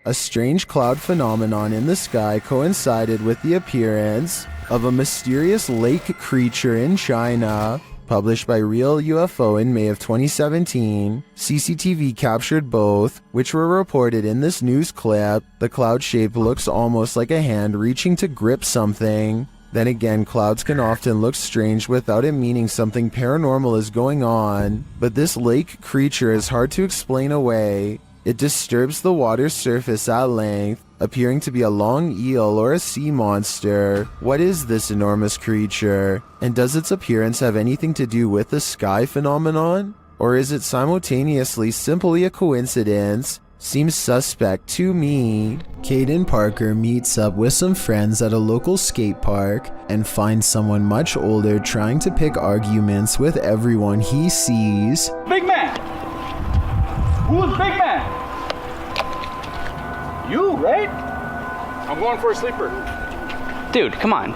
A strange cloud phenomenon in the sky coincided with the appearance of a mysterious lake creature in China. Published by Real UFO in May of 2017, CCTV captured both, which were reported in this news clip. The cloud shape looks almost like a hand reaching to grip something. Then again, clouds can often look strange without it meaning something paranormal is going on, but this lake creature is hard to explain away. It disturbs the water's surface at length, appearing to be a long eel or a sea monster. What is this enormous creature? And does its appearance have anything to do with the sky phenomenon? Or is it simultaneously simply a coincidence? Seems suspect to me. Caden Parker meets up with some friends at a local skate park and finds someone much older trying to pick arguments with everyone he sees. Big man! Who's big man? You, right? I'm going for a sleeper. Dude, come on.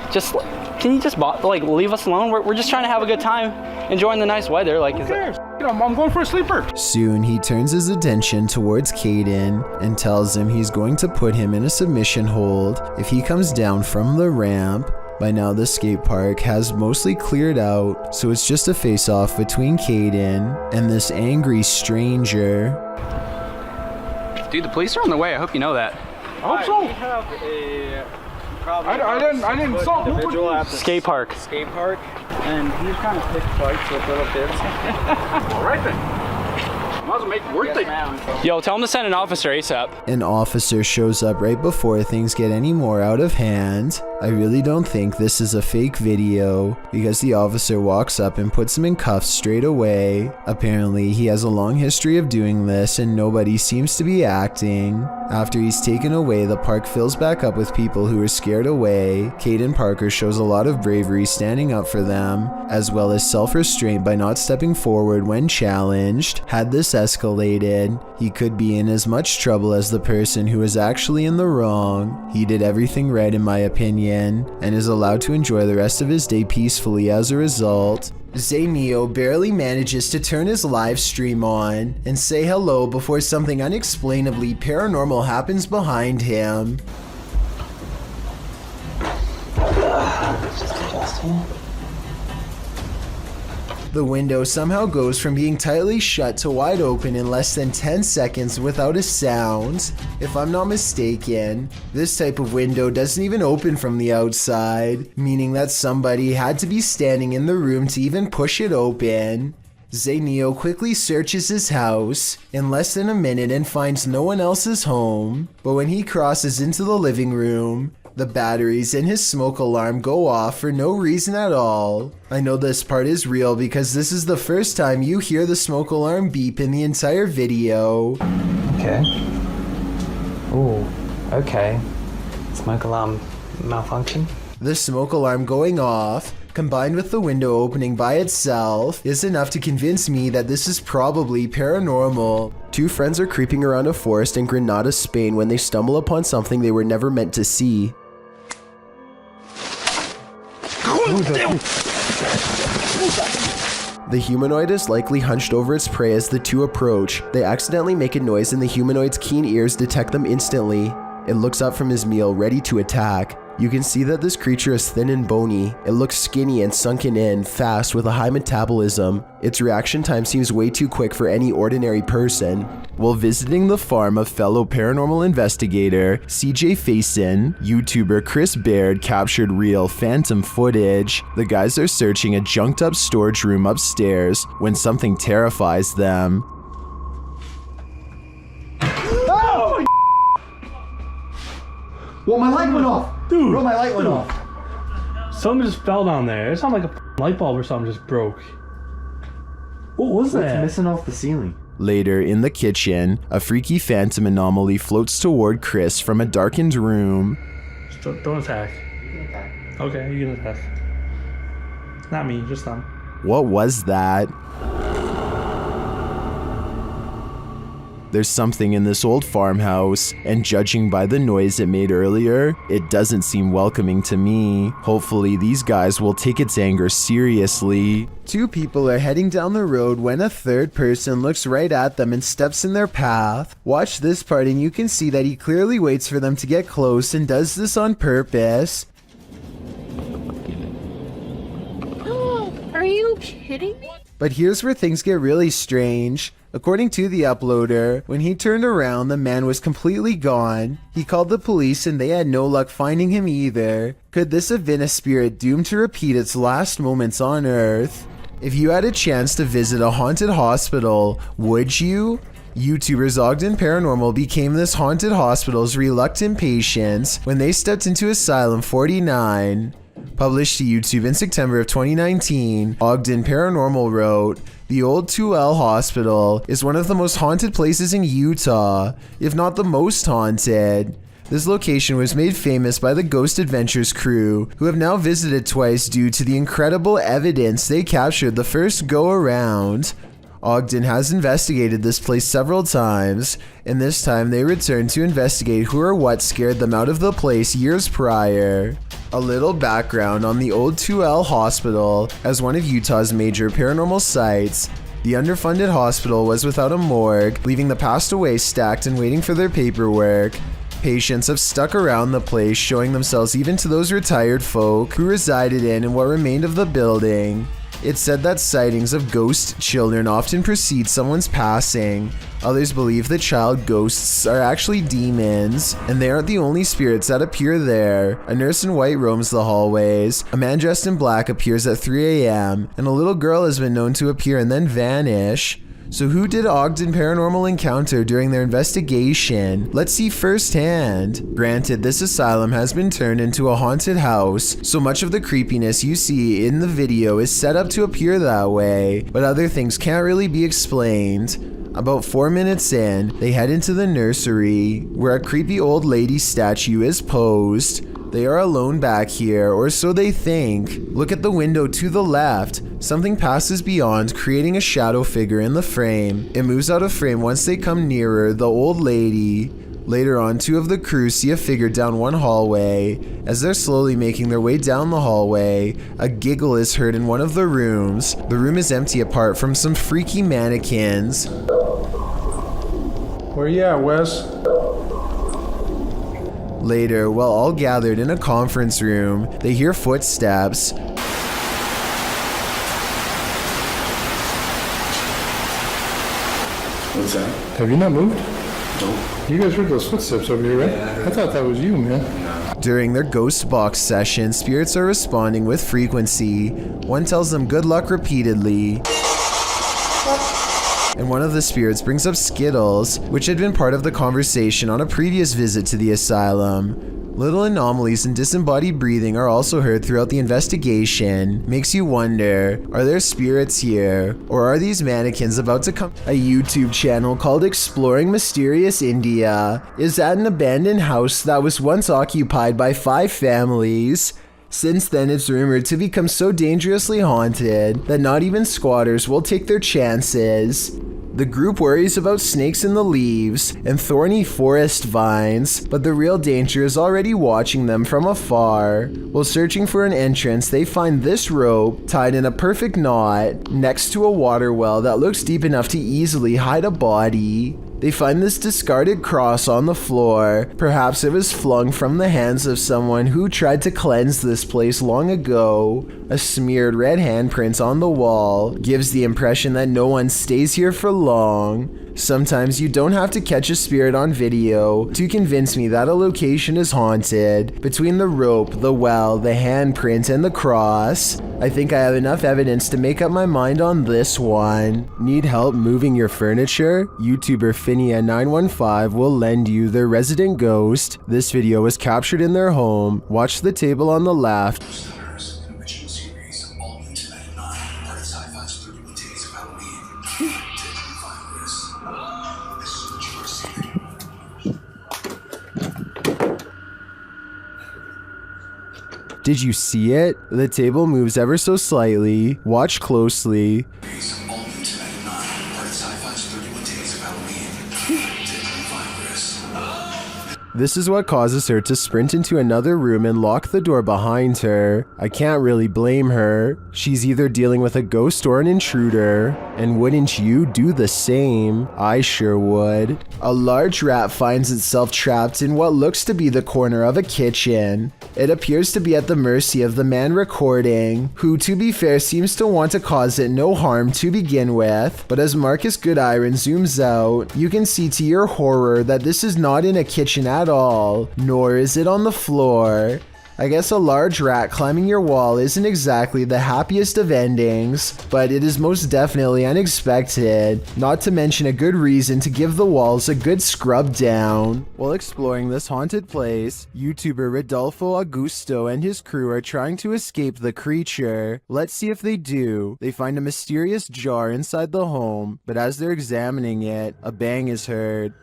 Can you just leave us alone? We're just trying to have a good time, enjoying the nice weather. Like, Who cares? I'm going for a sleeper. Soon he turns his attention towards Caden and tells him he's going to put him in a submission hold if he comes down from the ramp. By now the skate park has mostly cleared out, so it's just a face-off between Caden and this angry stranger. Dude, the police are on the way. I hope you know that. I hope so. We have a problem. I didn't saw individual at the skate park. And he's kind of picked fights with little kids. All right then. Might as well make it worth it. Yo, tell him to send an officer ASAP. An officer shows up right before things get any more out of hand. I really don't think this is a fake video, because the officer walks up and puts him in cuffs straight away. Apparently, he has a long history of doing this and nobody seems to be acting. After he's taken away, the park fills back up with people who are scared away. Caden Parker shows a lot of bravery standing up for them, as well as self-restraint by not stepping forward when challenged. Had this escalated, he could be in as much trouble as the person who is actually in the wrong. He did everything right in my opinion, and is allowed to enjoy the rest of his day peacefully as a result. Zayneo barely manages to turn his live stream on and say hello before something unexplainably paranormal happens behind him. The window somehow goes from being tightly shut to wide open in less than 10 seconds without a sound. If I'm not mistaken, this type of window doesn't even open from the outside, meaning that somebody had to be standing in the room to even push it open. Zayneo quickly searches his house in less than a minute and finds no one else is home, but when he crosses into the living room, the batteries in his smoke alarm go off for no reason at all. I know this part is real because this is the first time you hear the smoke alarm beep in the entire video. Okay. Ooh, okay. Smoke alarm malfunction. The smoke alarm going off, combined with the window opening by itself, is enough to convince me that this is probably paranormal. Two friends are creeping around a forest in Granada, Spain when they stumble upon something they were never meant to see. The humanoid is likely hunched over its prey as the two approach. They accidentally make a noise and the humanoid's keen ears detect them instantly. It looks up from his meal, ready to attack. You can see that this creature is thin and bony. It looks skinny and sunken in, fast, with a high metabolism. Its reaction time seems way too quick for any ordinary person. While visiting the farm of fellow paranormal investigator CJ Faison, YouTuber Chris Baird captured real phantom footage. The guys are searching a junked up storage room upstairs when something terrifies them. Oh! Well, my light went off. Dude, bro, my light went off. Something just fell down there. It sounded like a light bulb or something just broke. What was that? It's missing off the ceiling. Later, in the kitchen, a freaky phantom anomaly floats toward Chris from a darkened room. Just don't attack. You can attack. Okay, you can attack. Not me, just them. What was that? There's something in this old farmhouse, and judging by the noise it made earlier, it doesn't seem welcoming to me. Hopefully these guys will take its anger seriously. Two people are heading down the road when a third person looks right at them and steps in their path. Watch this part and you can see that he clearly waits for them to get close and does this on purpose. Are you kidding me? But here's where things get really strange. According to the uploader, when he turned around, the man was completely gone. He called the police and they had no luck finding him either. Could this have been a spirit doomed to repeat its last moments on Earth? If you had a chance to visit a haunted hospital, would you? YouTubers Ogden Paranormal became this haunted hospital's reluctant patients when they stepped into Asylum 49. Published to YouTube in September of 2019, Ogden Paranormal wrote, "The old 2L hospital is one of the most haunted places in Utah, if not the most haunted. This location was made famous by the Ghost Adventures crew, who have now visited twice due to the incredible evidence they captured the first go-around. Ogden has investigated this place several times, and this time they returned to investigate who or what scared them out of the place years prior." A little background on the old 2L hospital. As one of Utah's major paranormal sites, the underfunded hospital was without a morgue, leaving the passed away stacked and waiting for their paperwork. Patients have stuck around the place, showing themselves even to those retired folk who resided in and what remained of the building. It's said that sightings of ghost children often precede someone's passing. Others believe the child ghosts are actually demons, and they aren't the only spirits that appear there. A nurse in white roams the hallways, a man dressed in black appears at 3 a.m., and a little girl has been known to appear and then vanish. So who did Ogden Paranormal encounter during their investigation? Let's see firsthand. Granted, this asylum has been turned into a haunted house, so much of the creepiness you see in the video is set up to appear that way, but other things can't really be explained. About 4 minutes in, they head into the nursery, where a creepy old lady statue is posed. They are alone back here, or so they think. Look at the window to the left. Something passes beyond, creating a shadow figure in the frame. It moves out of frame once they come nearer the old lady. Later on, two of the crew see a figure down one hallway. As they're slowly making their way down the hallway, a giggle is heard in one of the rooms. The room is empty apart from some freaky mannequins. Where you at, Wes? Later, while all gathered in a conference room, they hear footsteps. What's that? Have you not moved? No. You guys heard those footsteps over here, right? I thought that was you, man. During their ghost box session, spirits are responding with frequency. One tells them good luck repeatedly, and one of the spirits brings up Skittles, which had been part of the conversation on a previous visit to the asylum. Little anomalies and disembodied breathing are also heard throughout the investigation. Makes you wonder, are there spirits here? Or are these mannequins about to come? A YouTube channel called Exploring Mysterious India is at an abandoned house that was once occupied by 5 families. Since then, it's rumored to become so dangerously haunted that not even squatters will take their chances. The group worries about snakes in the leaves and thorny forest vines, but the real danger is already watching them from afar. While searching for an entrance, they find this rope tied in a perfect knot next to a water well that looks deep enough to easily hide a body. They find this discarded cross on the floor. Perhaps it was flung from the hands of someone who tried to cleanse this place long ago. A smeared red handprint on the wall gives the impression that no one stays here for long. Sometimes you don't have to catch a spirit on video to convince me that a location is haunted. Between the rope, the well, the handprint, and the cross, I think I have enough evidence to make up my mind on this one. Need help moving your furniture? YouTuber Finia915 will lend you their resident ghost. This video was captured in their home. Watch the table on the left. Did you see it? The table moves ever so slightly. Watch closely. This is what causes her to sprint into another room and lock the door behind her. I can't really blame her. She's either dealing with a ghost or an intruder. And wouldn't you do the same? I sure would. A large rat finds itself trapped in what looks to be the corner of a kitchen. It appears to be at the mercy of the man recording, who to be fair seems to want to cause it no harm to begin with. But as Marcus Goodiron zooms out, you can see to your horror that this is not in a kitchen at all, nor is it on the floor. I guess a large rat climbing your wall isn't exactly the happiest of endings, but it is most definitely unexpected, not to mention a good reason to give the walls a good scrub down. While exploring this haunted place, YouTuber Rodolfo Augusto and his crew are trying to escape the creature. Let's see if they do. They find a mysterious jar inside the home, but as they're examining it, a bang is heard.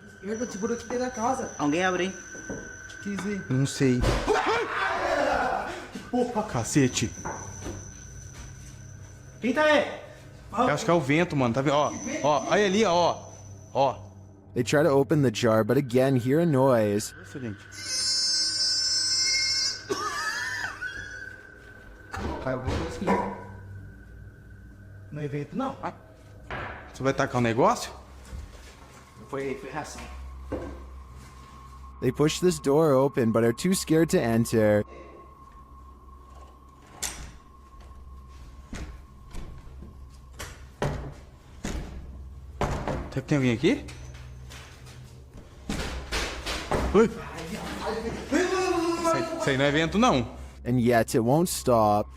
Alguém abre. Não sei. Opa, cacete. Quem tá aí? Eu acho que é o vento, mano. Tá vendo? Ó, ó, olha ali, ó. Ó. They try to open the jar, but again hear a noise. Caiu alguma coisa aqui. Não é vento, não. Você vai tacar um negócio? Foi reação. They push this door open, but are too scared to enter. Será que tem alguém aqui? Ui. Isso aí não é vento, não. And yet it won't stop.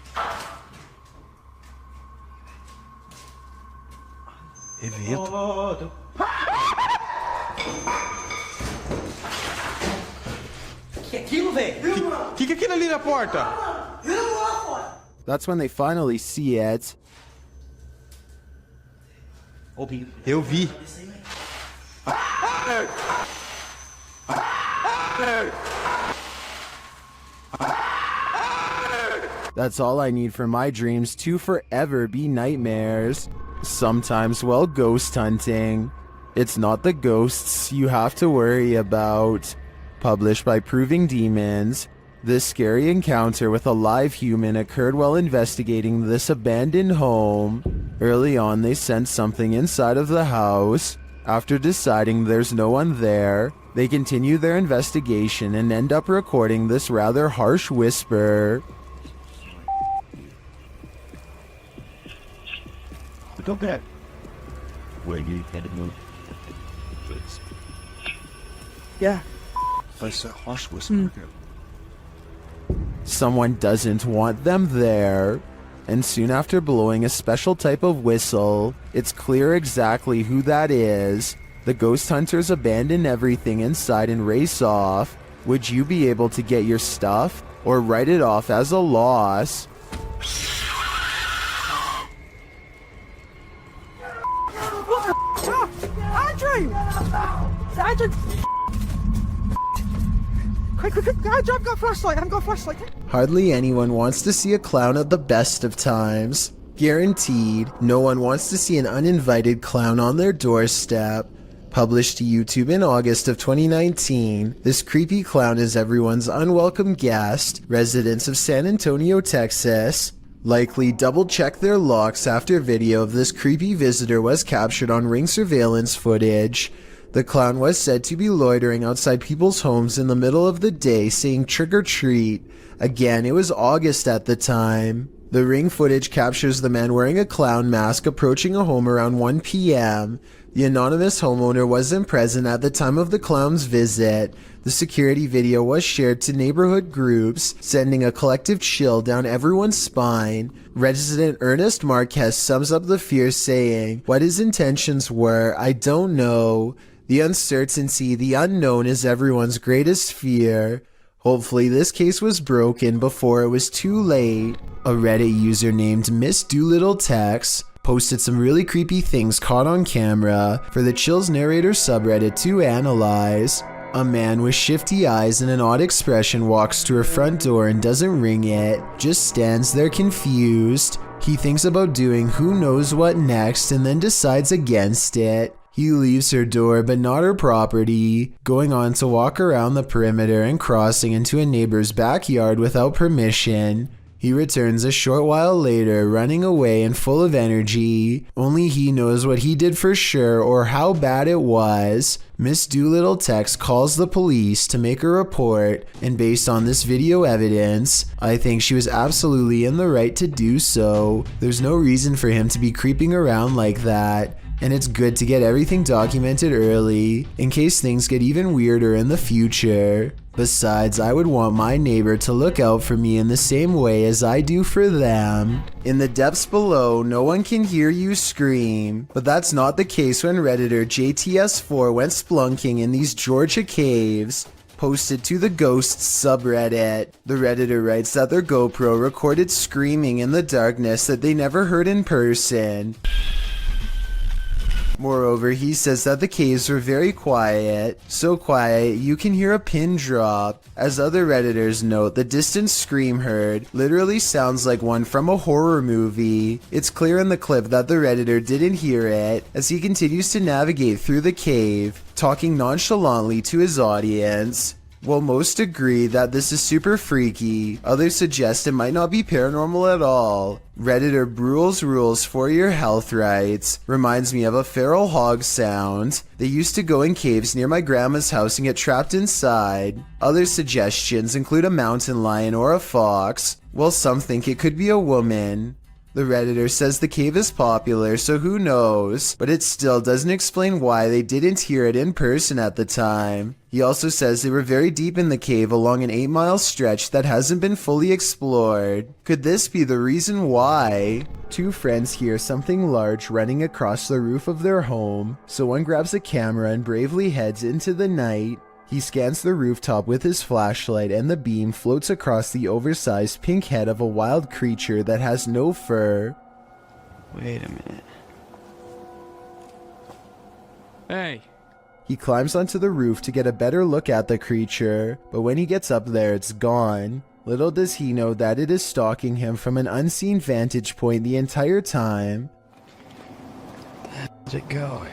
É vento. Que aquilo, velho? Que é aquilo ali na porta? That's when they finally see it. Eu vi. That's all I need for my dreams to forever be nightmares. Sometimes while ghost hunting. It's not the ghosts you have to worry about. Published by Proving Demons, this scary encounter with a live human occurred while investigating this abandoned home. Early on, they sense something inside of the house. After deciding there's no one there, they continue their investigation and end up recording this rather harsh whisper. Look at where you headed move. Yeah. That's a harsh whisper. Someone doesn't want them there. And soon after blowing a special type of whistle, it's clear exactly who that is. The ghost hunters abandon everything inside and race off. Would you be able to get your stuff or write it off as a loss? Andrew! Quick, I've got a flashlight, Hardly anyone wants to see a clown at the best of times. Guaranteed, no one wants to see an uninvited clown on their doorstep. Published to YouTube in August of 2019, this creepy clown is everyone's unwelcome guest, residents of San Antonio, Texas. Likely double-check their locks after video of this creepy visitor was captured on Ring surveillance footage. The clown was said to be loitering outside people's homes in the middle of the day saying trick or treat. Again, it was August at the time. The Ring footage captures the man wearing a clown mask approaching a home around 1 p.m. The anonymous homeowner wasn't present at the time of the clown's visit. The security video was shared to neighborhood groups, sending a collective chill down everyone's spine. Resident Ernest Marquez sums up the fear saying, "What his intentions were, I don't know. The uncertainty, the unknown is everyone's greatest fear." Hopefully this case was broken before it was too late. A Reddit user named Miss Doolittle Tex posted some really creepy things caught on camera for the Chills Narrator subreddit to analyze. A man with shifty eyes and an odd expression walks to her front door and doesn't ring it, just stands there confused. He thinks about doing who knows what next and then decides against it. He leaves her door but not her property, going on to walk around the perimeter and crossing into a neighbor's backyard without permission. He returns a short while later, running away and full of energy. Only he knows what he did for sure or how bad it was. Miss Doolittle Tex calls the police to make a report, and based on this video evidence, I think she was absolutely in the right to do so. There's no reason for him to be creeping around like that. And it's good to get everything documented early, in case things get even weirder in the future. Besides, I would want my neighbor to look out for me in the same way as I do for them. In the depths below, no one can hear you scream, but that's not the case when Redditor JTS4 went splunking in these Georgia caves. Posted to the Ghosts subreddit. The Redditor writes that their GoPro recorded screaming in the darkness that they never heard in person. Moreover, he says that the caves were very quiet, so quiet you can hear a pin drop. As other Redditors note, the distant scream heard literally sounds like one from a horror movie. It's clear in the clip that the Redditor didn't hear it, as he continues to navigate through the cave, talking nonchalantly to his audience. While most agree that this is super freaky, others suggest it might not be paranormal at all. Redditor Brule's Rules for Your Health writes, reminds me of a feral hog sound. They used to go in caves near my grandma's house and get trapped inside. Other suggestions include a mountain lion or a fox, while some think it could be a woman. The Redditor says the cave is popular, so who knows, but it still doesn't explain why they didn't hear it in person at the time. He also says they were very deep in the cave along an 8-mile stretch that hasn't been fully explored. Could this be the reason why? Two friends hear something large running across the roof of their home, so one grabs a camera and bravely heads into the night. He scans the rooftop with his flashlight and the beam floats across the oversized pink head of a wild creature that has no fur. Wait a minute. Hey. He climbs onto the roof to get a better look at the creature, but when he gets up there, it's gone. Little does he know that it is stalking him from an unseen vantage point the entire time. Where did it go?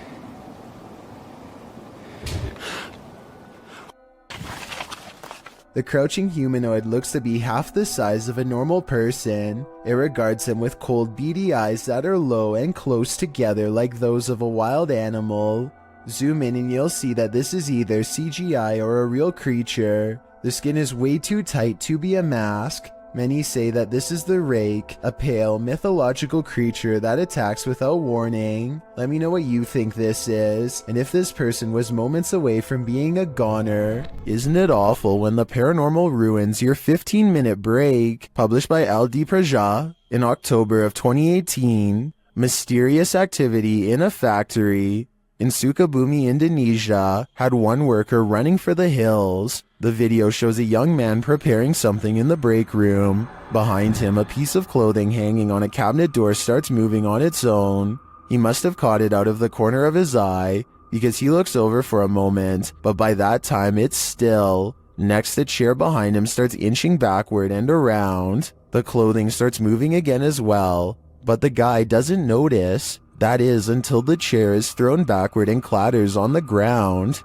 The crouching humanoid looks to be half the size of a normal person. It regards him with cold, beady eyes that are low and close together like those of a wild animal. Zoom in and you'll see that this is either CGI or a real creature. The skin is way too tight to be a mask. Many say that this is the Rake, a pale, mythological creature that attacks without warning. Let me know what you think this is, and if this person was moments away from being a goner. Isn't it awful when the paranormal ruins your 15-minute break? Published by LD Praja in October of 2018. Mysterious activity in a factory in Sukabumi, Indonesia, had one worker running for the hills. The video shows a young man preparing something in the break room. Behind him, a piece of clothing hanging on a cabinet door starts moving on its own. He must have caught it out of the corner of his eye, because he looks over for a moment, but by that time it's still. Next, the chair behind him starts inching backward and around. The clothing starts moving again as well, but the guy doesn't notice. That is, until the chair is thrown backward and clatters on the ground.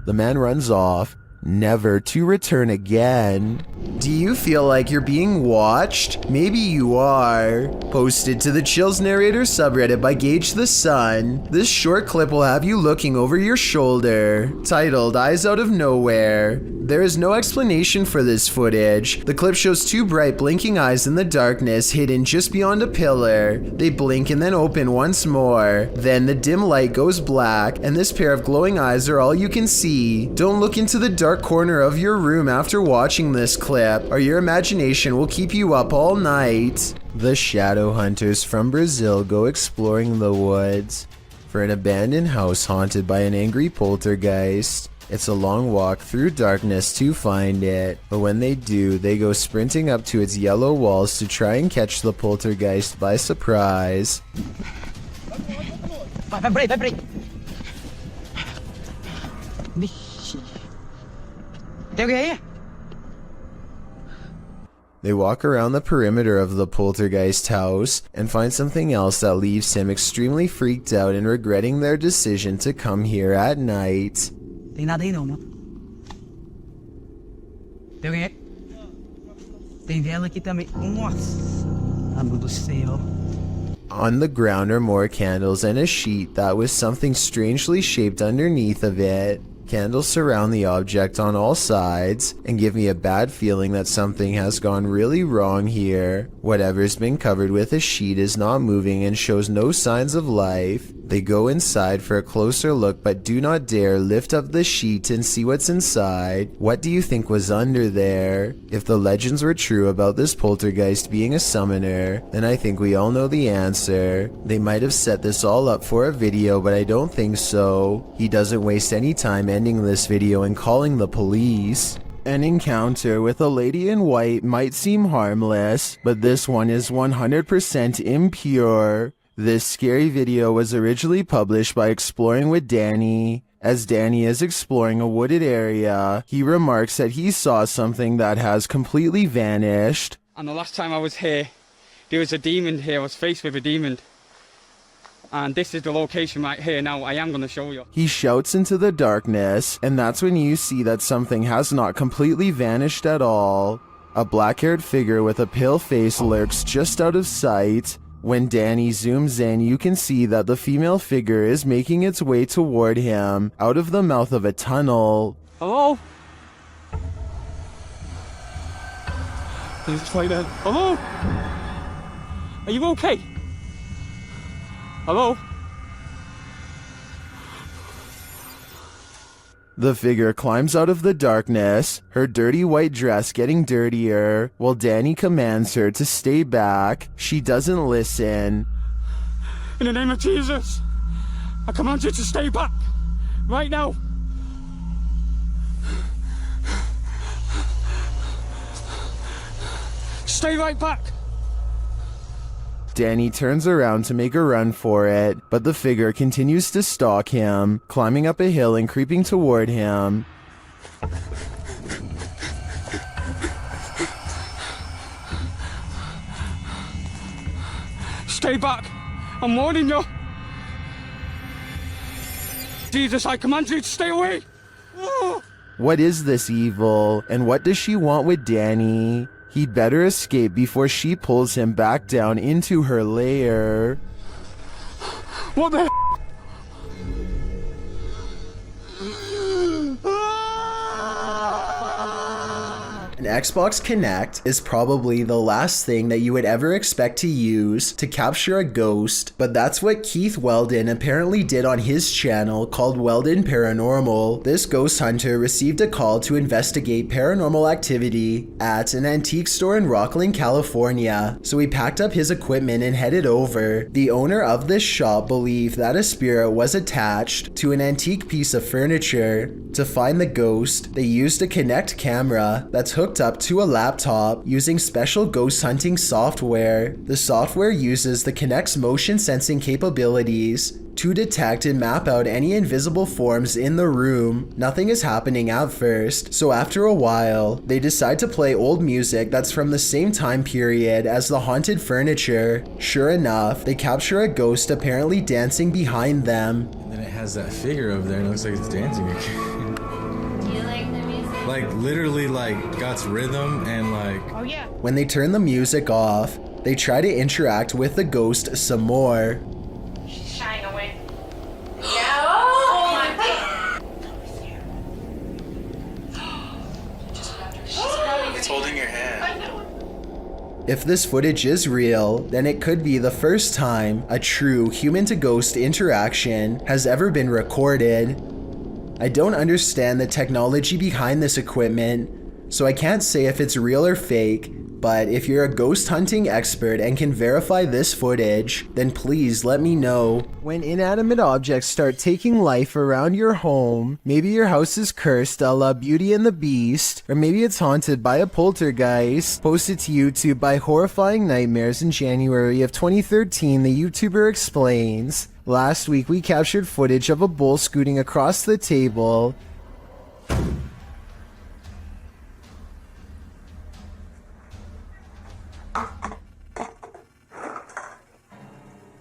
The man runs off, never to return again. Do you feel like you're being watched? Maybe you are. Posted to the Chills Narrator subreddit by Gage the Sun. This short clip will have you looking over your shoulder. Titled, Eyes Out of Nowhere. There is no explanation for this footage. The clip shows two bright blinking eyes in the darkness hidden just beyond a pillar. They blink and then open once more. Then the dim light goes black and this pair of glowing eyes are all you can see. Don't look into the dark corner of your room after watching this clip, or your imagination will keep you up all night. The shadow hunters from Brazil go exploring the woods for an abandoned house haunted by an angry poltergeist. It's a long walk through darkness to find it, but when they do, they go sprinting up to its yellow walls to try and catch the poltergeist by surprise. They walk around the perimeter of the Poltergeist house and find something else that leaves him extremely freaked out and regretting their decision to come here at night. Tem nada aí não, mano. Tem alguém aí? Tem vela aqui também. Nossa! Amigo do céu. On the ground are more candles and a sheet that was something strangely shaped underneath of it. Candles surround the object on all sides and give me a bad feeling that something has gone really wrong here. Whatever's been covered with a sheet is not moving and shows no signs of life. They go inside for a closer look but do not dare lift up the sheet and see what's inside. What do you think was under there? If the legends were true about this poltergeist being a summoner, then I think we all know the answer. They might have set this all up for a video, but I don't think so. He doesn't waste any time ending this video and calling the police. An encounter with a lady in white might seem harmless, but this one is 100% impure. This scary video was originally published by Exploring with Danny. As Danny is exploring a wooded area, he remarks that he saw something that has completely vanished. And the last time I was here, there was a demon here. I was faced with a demon. And this is the location right here. Now I am going to show you. He shouts into the darkness, and that's when you see that something has not completely vanished at all. A black-haired figure with a pale face lurks just out of sight. When Danny zooms in, you can see that the female figure is making its way toward him, out of the mouth of a tunnel. Hello? Please play that. Hello? Are you okay? Hello? The figure climbs out of the darkness, her dirty white dress getting dirtier, while Danny commands her to stay back. She doesn't listen. In the name of Jesus, I command you to stay back, right now. Stay right back. Danny turns around to make a run for it, but the figure continues to stalk him, climbing up a hill and creeping toward him. Stay back. I'm warning you. Jesus, I command you to stay away. What is this evil, and what does she want with Danny? He'd better escape before she pulls him back down into her lair. What the An Xbox Kinect is probably the last thing that you would ever expect to use to capture a ghost, but that's what Keith Weldon apparently did on his channel called Weldon Paranormal. This ghost hunter received a call to investigate paranormal activity at an antique store in Rocklin, California, so he packed up his equipment and headed over. The owner of this shop believed that a spirit was attached to an antique piece of furniture. To find the ghost, they used a Kinect camera that's hooked up to a laptop using special ghost hunting software. The software uses the Kinect's motion sensing capabilities to detect and map out any invisible forms in the room. Nothing is happening at first, so after a while, they decide to play old music that's from the same time period as the haunted furniture. Sure enough, they capture a ghost apparently dancing behind them. And then it has that figure over there and it looks like it's dancing again. Like literally like got rhythm and like Oh yeah. When they turn the music off, they try to interact with the ghost some more. She's shying away. Yeah. Oh my god. it's holding your hand. I know. If this footage is real, then it could be the first time a true human-to-ghost interaction has ever been recorded. I don't understand the technology behind this equipment, so I can't say if it's real or fake, but if you're a ghost hunting expert and can verify this footage, then please let me know. When inanimate objects start taking life around your home, maybe your house is cursed a la Beauty and the Beast, or maybe it's haunted by a poltergeist. Posted to YouTube by Horrifying Nightmares in January of 2013, the YouTuber explains. Last week we captured footage of a bull scooting across the table.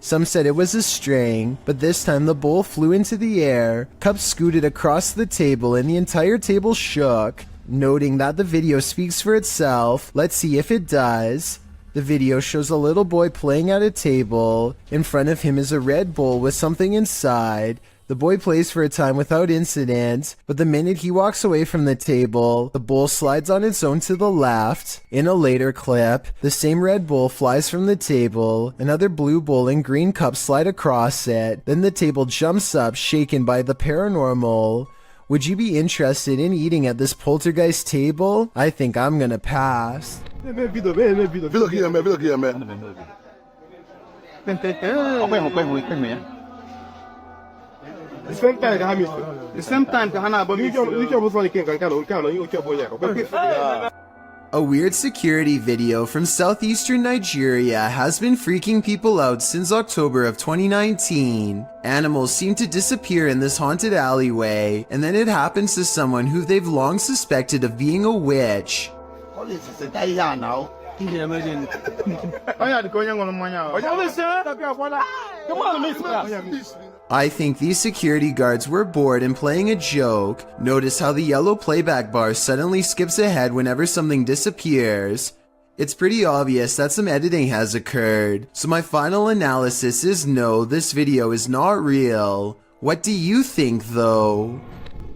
Some said it was a string, but this time the bowl flew into the air, cups scooted across the table, and the entire table shook. Noting that the video speaks for itself, let's see if it does. The video shows a little boy playing at a table. In front of him is a red bowl with something inside. The boy plays for a time without incident, but the minute he walks away from the table, the bowl slides on its own to the left. In a later clip, the same red bowl flies from the table, another blue bowl and green cup slide across it, then the table jumps up, shaken by the paranormal. Would you be interested in eating at this poltergeist table? I think I'm gonna pass. A weird security video from southeastern Nigeria has been freaking people out since October of 2019. Animals seem to disappear in this haunted alleyway, and then it happens to someone who they've long suspected of being a witch. I think these security guards were bored and playing a joke. Notice how the yellow playback bar suddenly skips ahead whenever something disappears. It's pretty obvious that some editing has occurred. So my final analysis is no, this video is not real. What do you think though?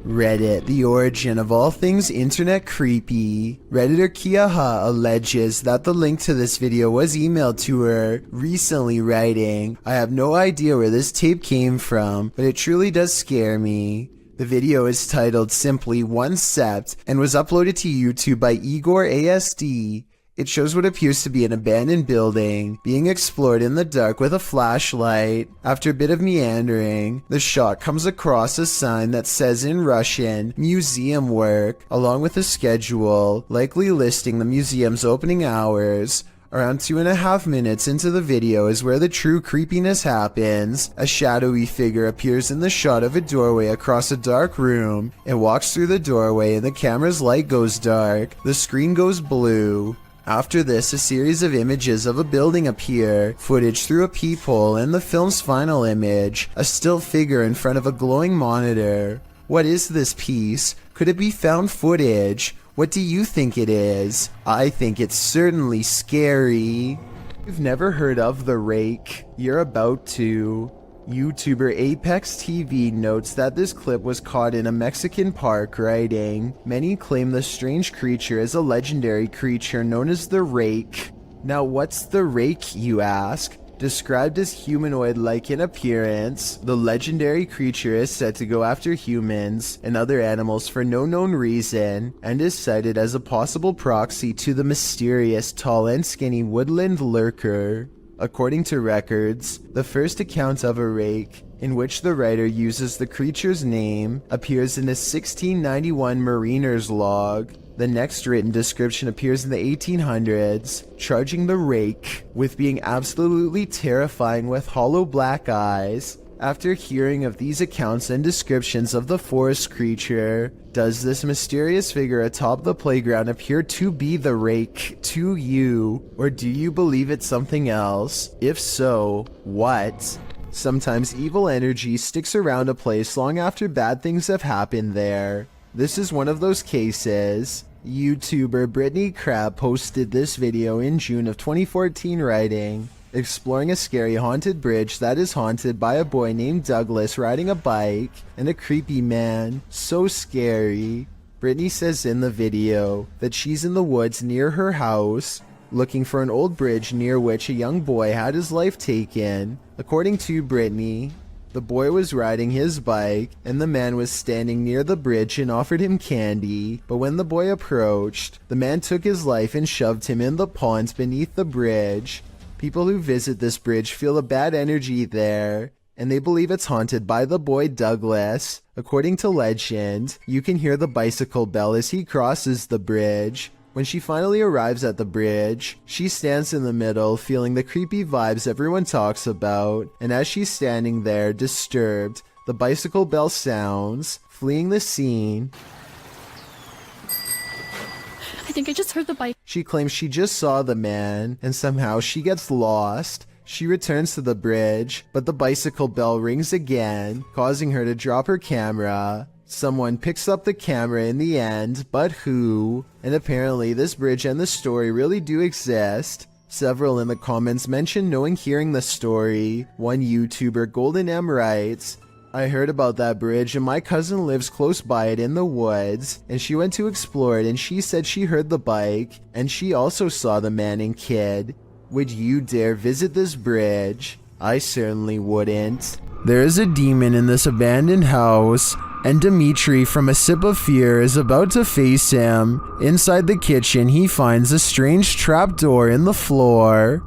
Reddit, the origin of all things internet creepy. Redditor Kiaha alleges that the link to this video was emailed to her recently, writing, "I have no idea where this tape came from, but it truly does scare me." The video is titled simply One Sept and was uploaded to YouTube by Igor ASD. It shows what appears to be an abandoned building being explored in the dark with a flashlight. After a bit of meandering, the shot comes across a sign that says in Russian, "Museum Work," along with a schedule, likely listing the museum's opening hours. Around 2.5 minutes into the video is where the true creepiness happens. A shadowy figure appears in the shot of a doorway across a dark room. It walks through the doorway and the camera's light goes dark. The screen goes blue. After this, a series of images of a building appear, footage through a peephole, and the film's final image, a still figure in front of a glowing monitor. What is this piece? Could it be found footage? What do you think it is? I think it's certainly scary. You've never heard of the Rake? You're about to. YouTuber Apex TV notes that this clip was caught in a Mexican park, writing, "Many claim the strange creature is a legendary creature known as the Rake." Now what's the Rake, you ask? Described as humanoid-like in appearance, the legendary creature is said to go after humans and other animals for no known reason, and is cited as a possible proxy to the mysterious tall and skinny woodland lurker. According to records, the first account of a Rake, in which the writer uses the creature's name, appears in a 1691 mariner's log. The next written description appears in the 1800s, charging the Rake with being absolutely terrifying with hollow black eyes. After hearing of these accounts and descriptions of the forest creature, does this mysterious figure atop the playground appear to be the Rake to you, or do you believe it's something else? If so, what? Sometimes evil energy sticks around a place long after bad things have happened there. This is one of those cases. YouTuber Brittany Crab posted this video in June of 2014, writing, "Exploring a scary haunted bridge that is haunted by a boy named Douglas riding a bike and a creepy man. So scary." Brittany says in the video that she's in the woods near her house, looking for an old bridge near which a young boy had his life taken. According to Brittany, the boy was riding his bike, and the man was standing near the bridge and offered him candy, but when the boy approached, the man took his life and shoved him in the pond beneath the bridge. People who visit this bridge feel a bad energy there, and they believe it's haunted by the boy Douglas. According to legend, you can hear the bicycle bell as he crosses the bridge. When she finally arrives at the bridge, she stands in the middle, feeling the creepy vibes everyone talks about, and as she's standing there, disturbed, the bicycle bell sounds. Fleeing the scene, I think I just heard the bike. She claims she just saw the man, and somehow she gets lost. She returns to the bridge, but the bicycle bell rings again, causing her to drop her camera. Someone picks up the camera in the end, but who? And apparently this bridge and the story really do exist. Several in the comments mention knowing hearing the story. One YouTuber, Golden M, writes, I heard about that bridge and my cousin lives close by it in the woods, and she went to explore it and she said she heard the bike, and she also saw the man and kid. Would you dare visit this bridge? I certainly wouldn't. There is a demon in this abandoned house, and Dimitri from A Sip of Fear is about to face him. Inside the kitchen, he finds a strange trapdoor in the floor.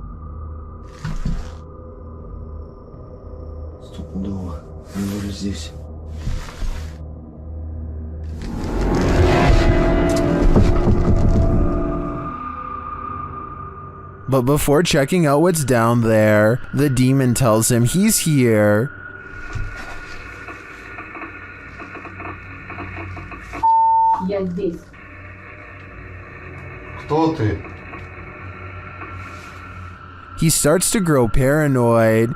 Стопудово. Он уже здесь. But before checking out what's down there, the demon tells him he's here. Я здесь. Кто ты? He starts to grow paranoid.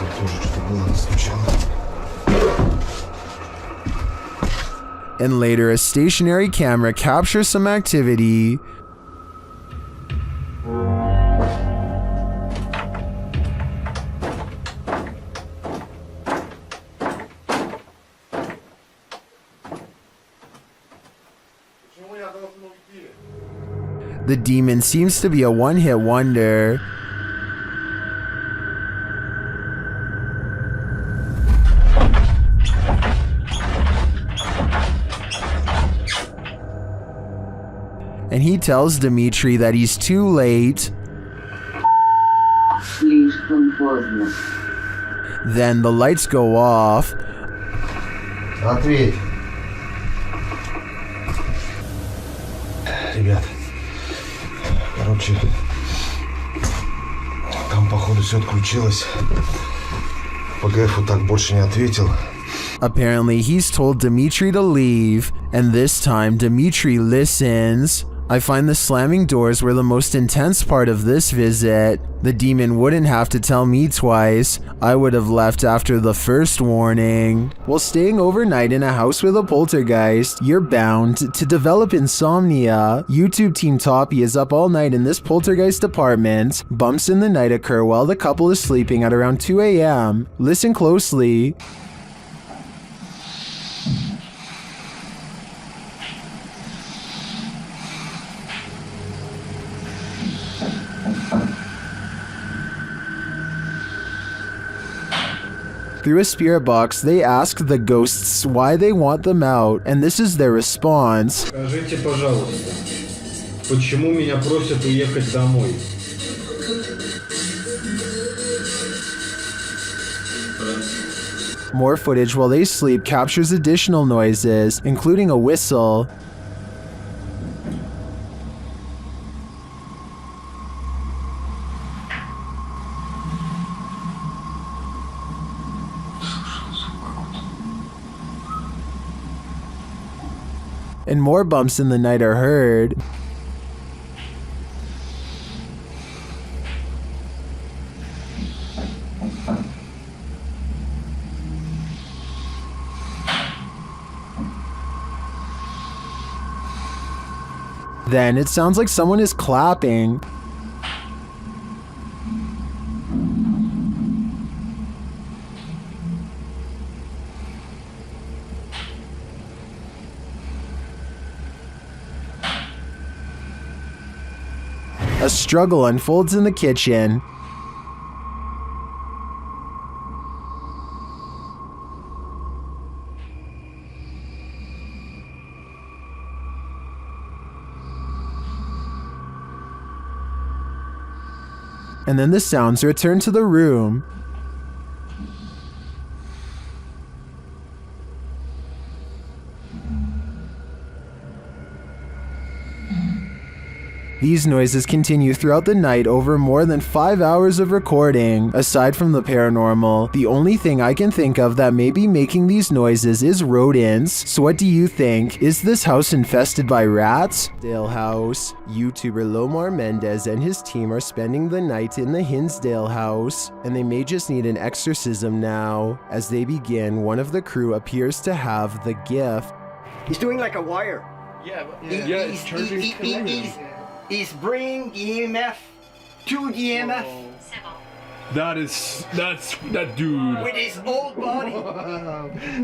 Тут тоже что-то было сначала. And later, a stationary camera captures some activity. The demon seems to be a one-hit wonder. And he tells Dimitri that he's too late. Then the lights go off. Ответь. Ребят, короче, там походу все отключилось. ПГФ так больше не ответил. Apparently, he's told Dimitri to leave, and this time Dimitri listens. I find the slamming doors were the most intense part of this visit. The demon wouldn't have to tell me twice. I would have left after the first warning. While staying overnight in a house with a poltergeist, you're bound to develop insomnia. YouTube Team Toppy is up all night in this poltergeist apartment. Bumps in the night occur while the couple is sleeping at around 2 a.m. Listen closely. Through a spirit box, they ask the ghosts why they want them out, and this is their response. Скажите, пожалуйста, почему меня просят уехать домой? More footage while they sleep captures additional noises, including a whistle. And more bumps in the night are heard. Then it sounds like someone is clapping. A struggle unfolds in the kitchen. And then the sounds return to the room. These noises continue throughout the night over more than 5 hours of recording. Aside from the paranormal, the only thing I can think of that may be making these noises is rodents. So what do you think? Is this house infested by rats? Hinsdale house. YouTuber Lomar Mendez and his team are spending the night in the Hinsdale house, and they may just need an exorcism now. As they begin, one of the crew appears to have the gift. He's doing like a wire. Yeah, He's bringing EMF to EMF. That's that dude. With his old body.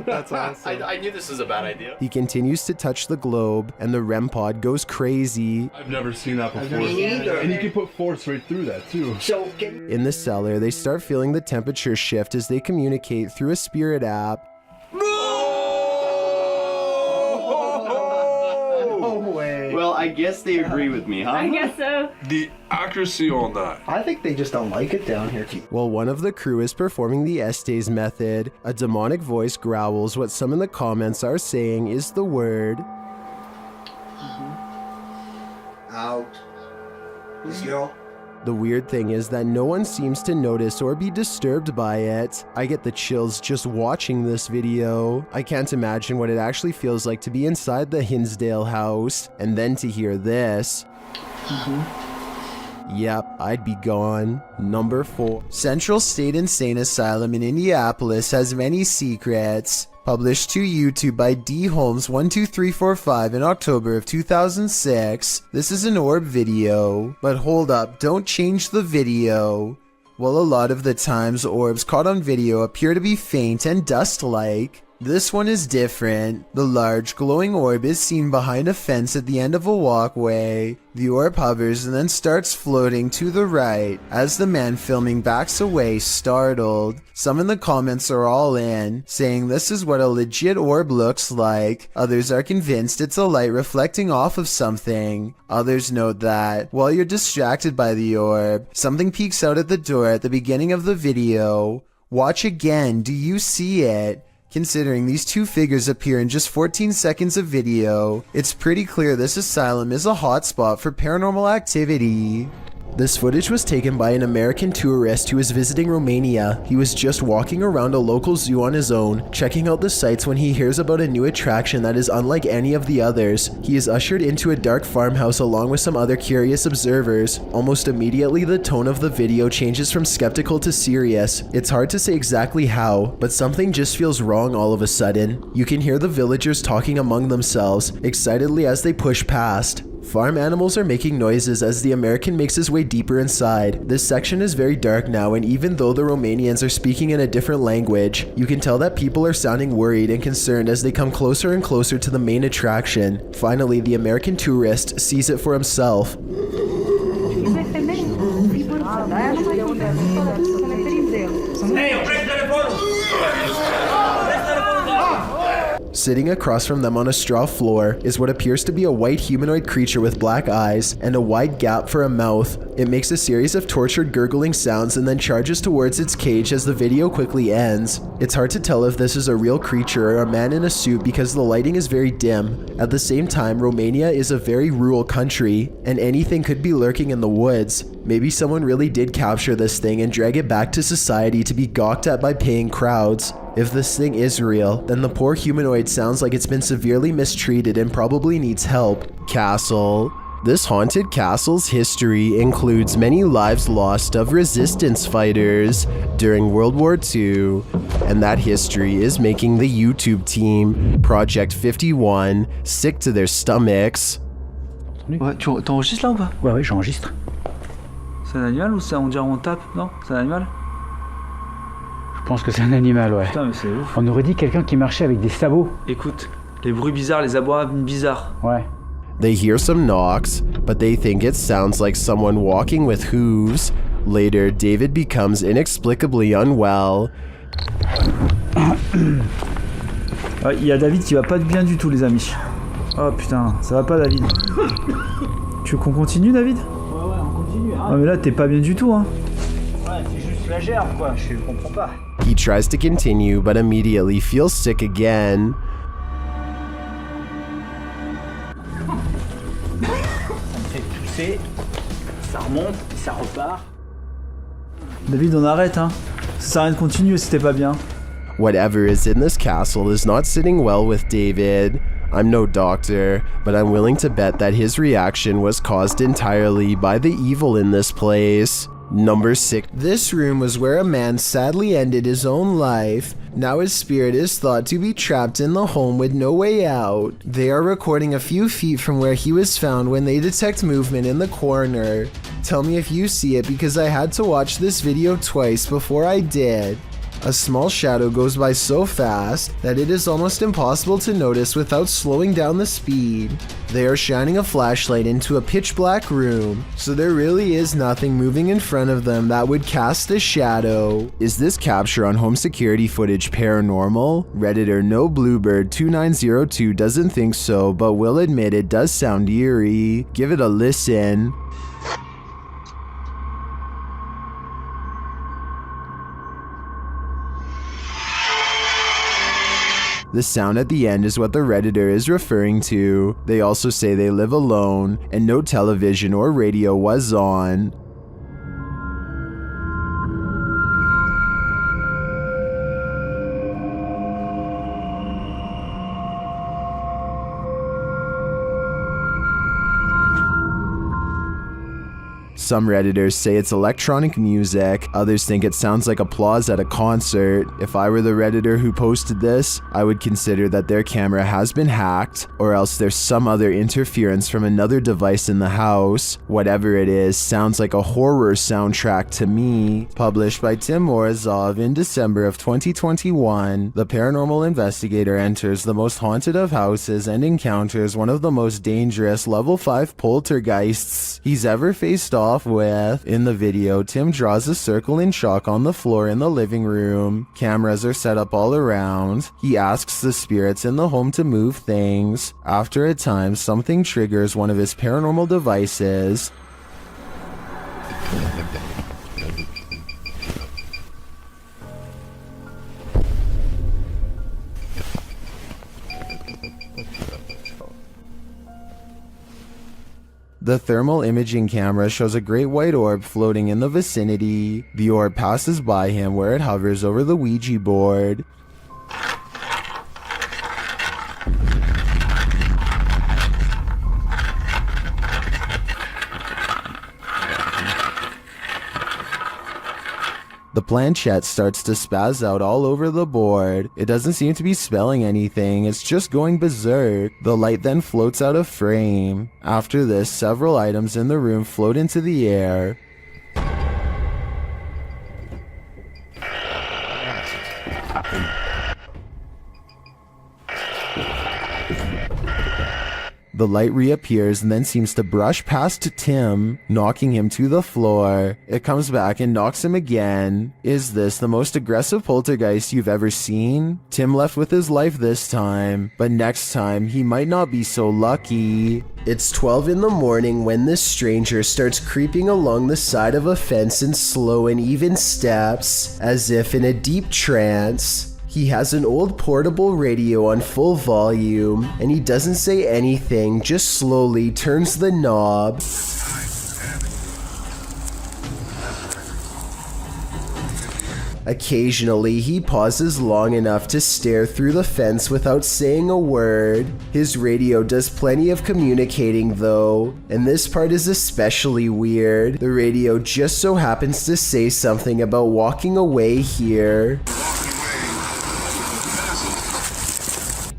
That's awesome. I knew this was a bad idea. He continues to touch the globe, and the REM pod goes crazy. I've never seen that before. Me neither. And you can put force right through that too. So In the cellar, they start feeling the temperature shift as they communicate through a spirit app. Well, I guess they agree with me, huh? I guess so. The accuracy on that. I think they just don't like it down here. While one of the crew is performing the Estes method, a demonic voice growls what some in the comments are saying is the word Out. This girl. The weird thing is that no one seems to notice or be disturbed by it. I get the chills just watching this video. I can't imagine what it actually feels like to be inside the Hinsdale house, and then to hear this. Yep, I'd be gone. Number 4. Central State Insane Asylum in Indianapolis has many secrets. Published to YouTube by D Holmes 12345 in October of 2006. This is an orb video. But hold up, don't change the video. Well, a lot of the times orbs caught on video appear to be faint and dust-like. This one is different. The large glowing orb is seen behind a fence at the end of a walkway. The orb hovers and then starts floating to the right as the man filming backs away, startled. Some in the comments are all in, saying this is what a legit orb looks like. Others are convinced it's a light reflecting off of something. Others note that, while you're distracted by the orb, something peeks out at the door at the beginning of the video. Watch again, do you see it? Considering these two figures appear in just 14 seconds of video, it's pretty clear this asylum is a hotspot for paranormal activity. This footage was taken by an American tourist who was visiting Romania. He was just walking around a local zoo on his own, checking out the sights when he hears about a new attraction that is unlike any of the others. He is ushered into a dark farmhouse along with some other curious observers. Almost immediately, the tone of the video changes from skeptical to serious. It's hard to say exactly how, but something just feels wrong all of a sudden. You can hear the villagers talking among themselves, excitedly as they push past. Farm animals are making noises as the American makes his way deeper inside. This section is very dark now, and even though the Romanians are speaking in a different language, you can tell that people are sounding worried and concerned as they come closer and closer to the main attraction. Finally, the American tourist sees it for himself. Sitting across from them on a straw floor is what appears to be a white humanoid creature with black eyes and a wide gap for a mouth. It makes a series of tortured gurgling sounds and then charges towards its cage as the video quickly ends. It's hard to tell if this is a real creature or a man in a suit because the lighting is very dim. At the same time, Romania is a very rural country, and anything could be lurking in the woods. Maybe someone really did capture this thing and drag it back to society to be gawked at by paying crowds. If this thing is real, then the poor humanoid sounds like it's been severely mistreated and probably needs help. Castle. This haunted castle's history includes many lives lost of resistance fighters during World War II, and that history is making the YouTube team, Project 51, sick to their stomachs. Ouais, tu enregistres là ou pas? Ouais, j'enregistre. C'est un animal ou c'est on dirait on tape? Non? C'est un animal? Je pense que c'est un animal, ouais. Putain, mais c'est ouf. On aurait dit quelqu'un qui marchait avec des sabots. Écoute, les bruits bizarres, les abois bizarres. Ouais. They hear some knocks, but they think it sounds like someone walking with hooves. Later, David becomes inexplicably unwell. Il y a David qui va pas bien du tout, les amis. Oh putain, ça va pas, David. Tu veux qu'on continue, David? Ouais, on continue, hein. Ah, mais là, t'es pas bien du tout, hein. Ouais, c'est juste la gerbe, quoi, je comprends pas. He tries to continue, but immediately feels sick again. Ça me fait fait, ça remonte, ça repart. David, on arrête, hein. Ça sert à rien de continuer si t'es pas bien. Whatever is in this castle is not sitting well with David. I'm no doctor, but I'm willing to bet that his reaction was caused entirely by the evil in this place. Number 6. This room was where a man sadly ended his own life. Now his spirit is thought to be trapped in the home with no way out. They are recording a few feet from where he was found when they detect movement in the corner. Tell me if you see it because I had to watch this video twice before I did. A small shadow goes by so fast that it is almost impossible to notice without slowing down the speed. They are shining a flashlight into a pitch black room, so there really is nothing moving in front of them that would cast a shadow. Is this capture on home security footage paranormal? Redditor No Bluebird 2902 doesn't think so, but will admit it does sound eerie. Give it a listen. The sound at the end is what the Redditor is referring to. They also say they live alone, and no television or radio was on. Some Redditors say it's electronic music, others think it sounds like applause at a concert. If I were the Redditor who posted this, I would consider that their camera has been hacked, or else there's some other interference from another device in the house. Whatever it is, sounds like a horror soundtrack to me. Published by Tim Morozov in December of 2021, the paranormal investigator enters the most haunted of houses and encounters one of the most dangerous level 5 poltergeists he's ever faced off with. In the video, Tim draws a circle in chalk on the floor in the living room. Cameras are set up all around. He asks the spirits in the home to move things. After a time, something triggers one of his paranormal devices. The thermal imaging camera shows a great white orb floating in the vicinity. The orb passes by him where it hovers over the Ouija board. The planchette starts to spaz out all over the board. It doesn't seem to be spelling anything, it's just going berserk. The light then floats out of frame. After this, several items in the room float into the air. The light reappears and then seems to brush past Tim, knocking him to the floor. It comes back and knocks him again. Is this the most aggressive poltergeist you've ever seen? Tim left with his life this time, but next time he might not be so lucky. It's 12 in the morning when this stranger starts creeping along the side of a fence in slow and even steps, as if in a deep trance. He has an old portable radio on full volume, and he doesn't say anything, just slowly turns the knob. Occasionally, he pauses long enough to stare through the fence without saying a word. His radio does plenty of communicating though, and this part is especially weird. The radio just so happens to say something about walking away here.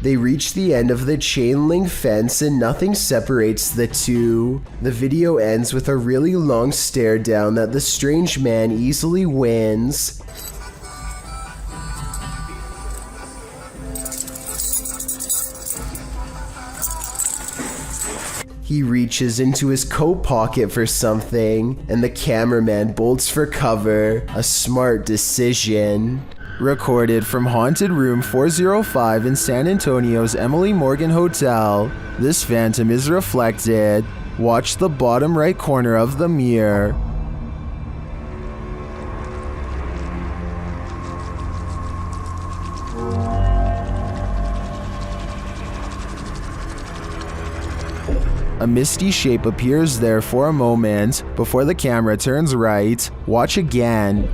They reach the end of the chain link fence and nothing separates the two. The video ends with a really long stare down that the strange man easily wins. He reaches into his coat pocket for something, and the cameraman bolts for cover. A smart decision. Recorded from Haunted Room 405 in San Antonio's Emily Morgan Hotel, this phantom is reflected. Watch the bottom right corner of the mirror. A misty shape appears there for a moment before the camera turns right. Watch again.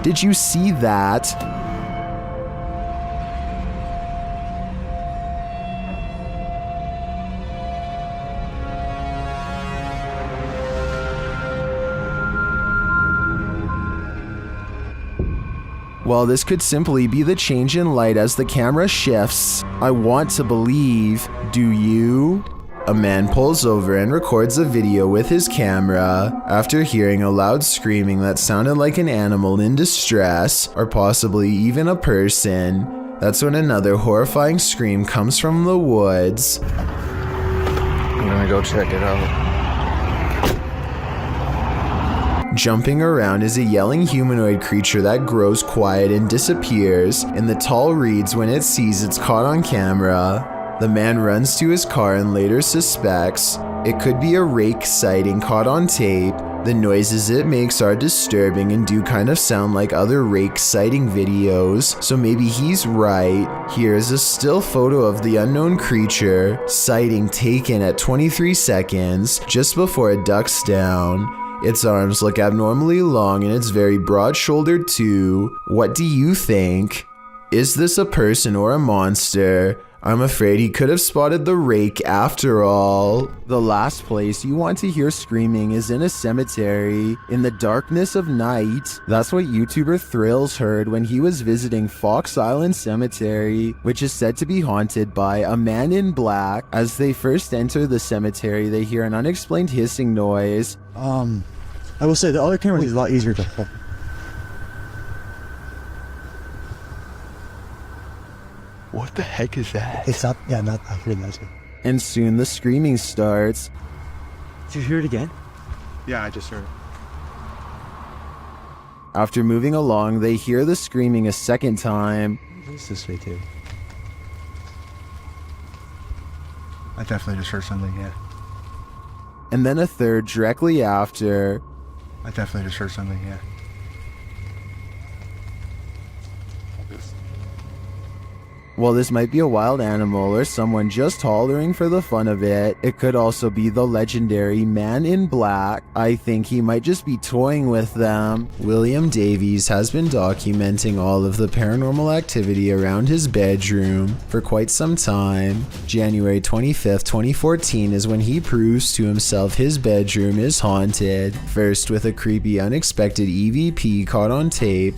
Did you see that? Well, this could simply be the change in light as the camera shifts. I want to believe. Do you? A man pulls over and records a video with his camera after hearing a loud screaming that sounded like an animal in distress, or possibly even a person. That's when another horrifying scream comes from the woods. I'm gonna go check it out. Jumping around is a yelling humanoid creature that grows quiet and disappears in the tall reeds when it sees it's caught on camera. The man runs to his car and later suspects it could be a Rake sighting caught on tape. The noises it makes are disturbing and do kind of sound like other Rake sighting videos, so maybe he's right. Here's a still photo of the unknown creature sighting taken at 23 seconds just before it ducks down. Its arms look abnormally long and it's very broad-shouldered too. What do you think? Is this a person or a monster? I'm afraid he could have spotted the Rake after all. The last place you want to hear screaming is in a cemetery in the darkness of night. That's what YouTuber Thrills heard when he was visiting Fox Island Cemetery, which is said to be haunted by a man in black. As they first enter the cemetery, they hear an unexplained hissing noise. I will say the other camera is a lot easier to hold. What the heck is that? It's not, yeah, not, I heard that too. And soon the screaming starts. Did you hear it again? Yeah, I just heard it. After moving along, they hear the screaming a second time. It's this way too. I definitely just heard something, yeah. And then a third directly after. I definitely just heard something, yeah. While this might be a wild animal or someone just hollering for the fun of it, it could also be the legendary man in black. I think he might just be toying with them. William Davies has been documenting all of the paranormal activity around his bedroom for quite some time. January 25th, 2014 is when he proves to himself his bedroom is haunted. First with a creepy unexpected EVP caught on tape.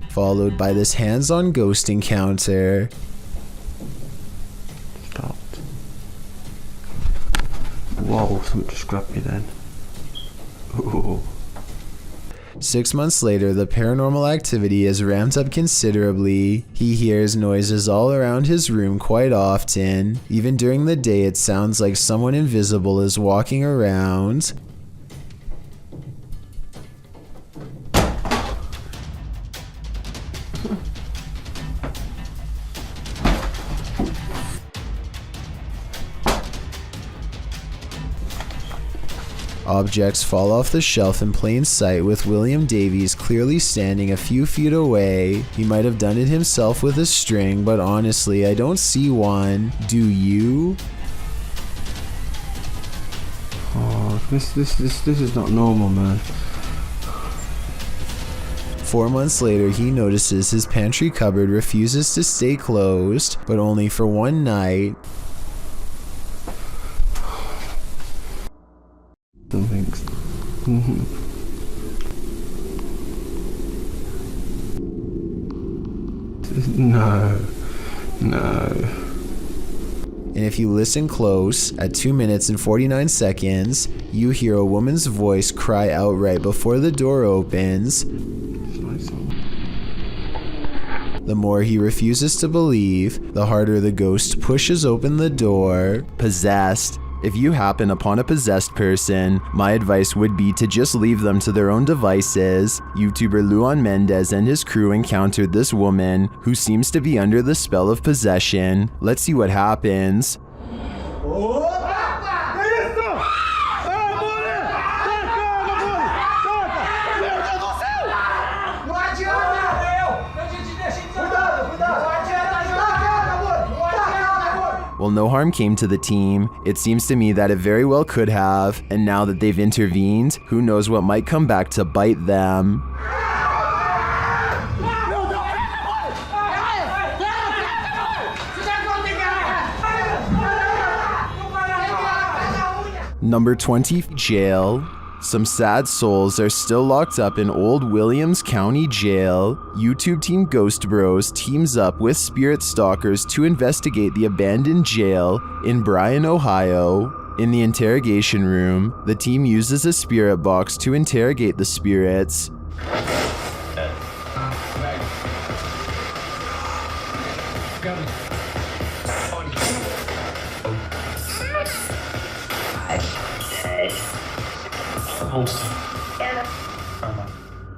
Followed by this hands-on ghost encounter. Stopped. Whoa, something just grabbed me then. Ooh. 6 months later, the paranormal activity is ramped up considerably. He hears noises all around his room quite often. Even during the day, it sounds like someone invisible is walking around. Objects fall off the shelf in plain sight with William Davies clearly standing a few feet away. He might have done it himself with a string, but honestly, I don't see one. Do you? Oh, this is not normal, man. 4 months later, he notices his pantry cupboard refuses to stay closed, but only for one night. Something's... No. And if you listen close, at 2 minutes and 49 seconds, you hear a woman's voice cry out right before the door opens. The more he refuses to believe, the harder the ghost pushes open the door. Possessed. If you happen upon a possessed person, my advice would be to just leave them to their own devices. YouTuber Luan Mendez and his crew encountered this woman who seems to be under the spell of possession. Let's see what happens. Well, no harm came to the team. It seems to me that it very well could have, and now that they've intervened, who knows what might come back to bite them. Number 20, jail. Some sad souls are still locked up in Old Williams County Jail. YouTube team Ghost Bros teams up with spirit stalkers to investigate the abandoned jail in Bryan, Ohio. In the interrogation room, the team uses a spirit box to interrogate the spirits.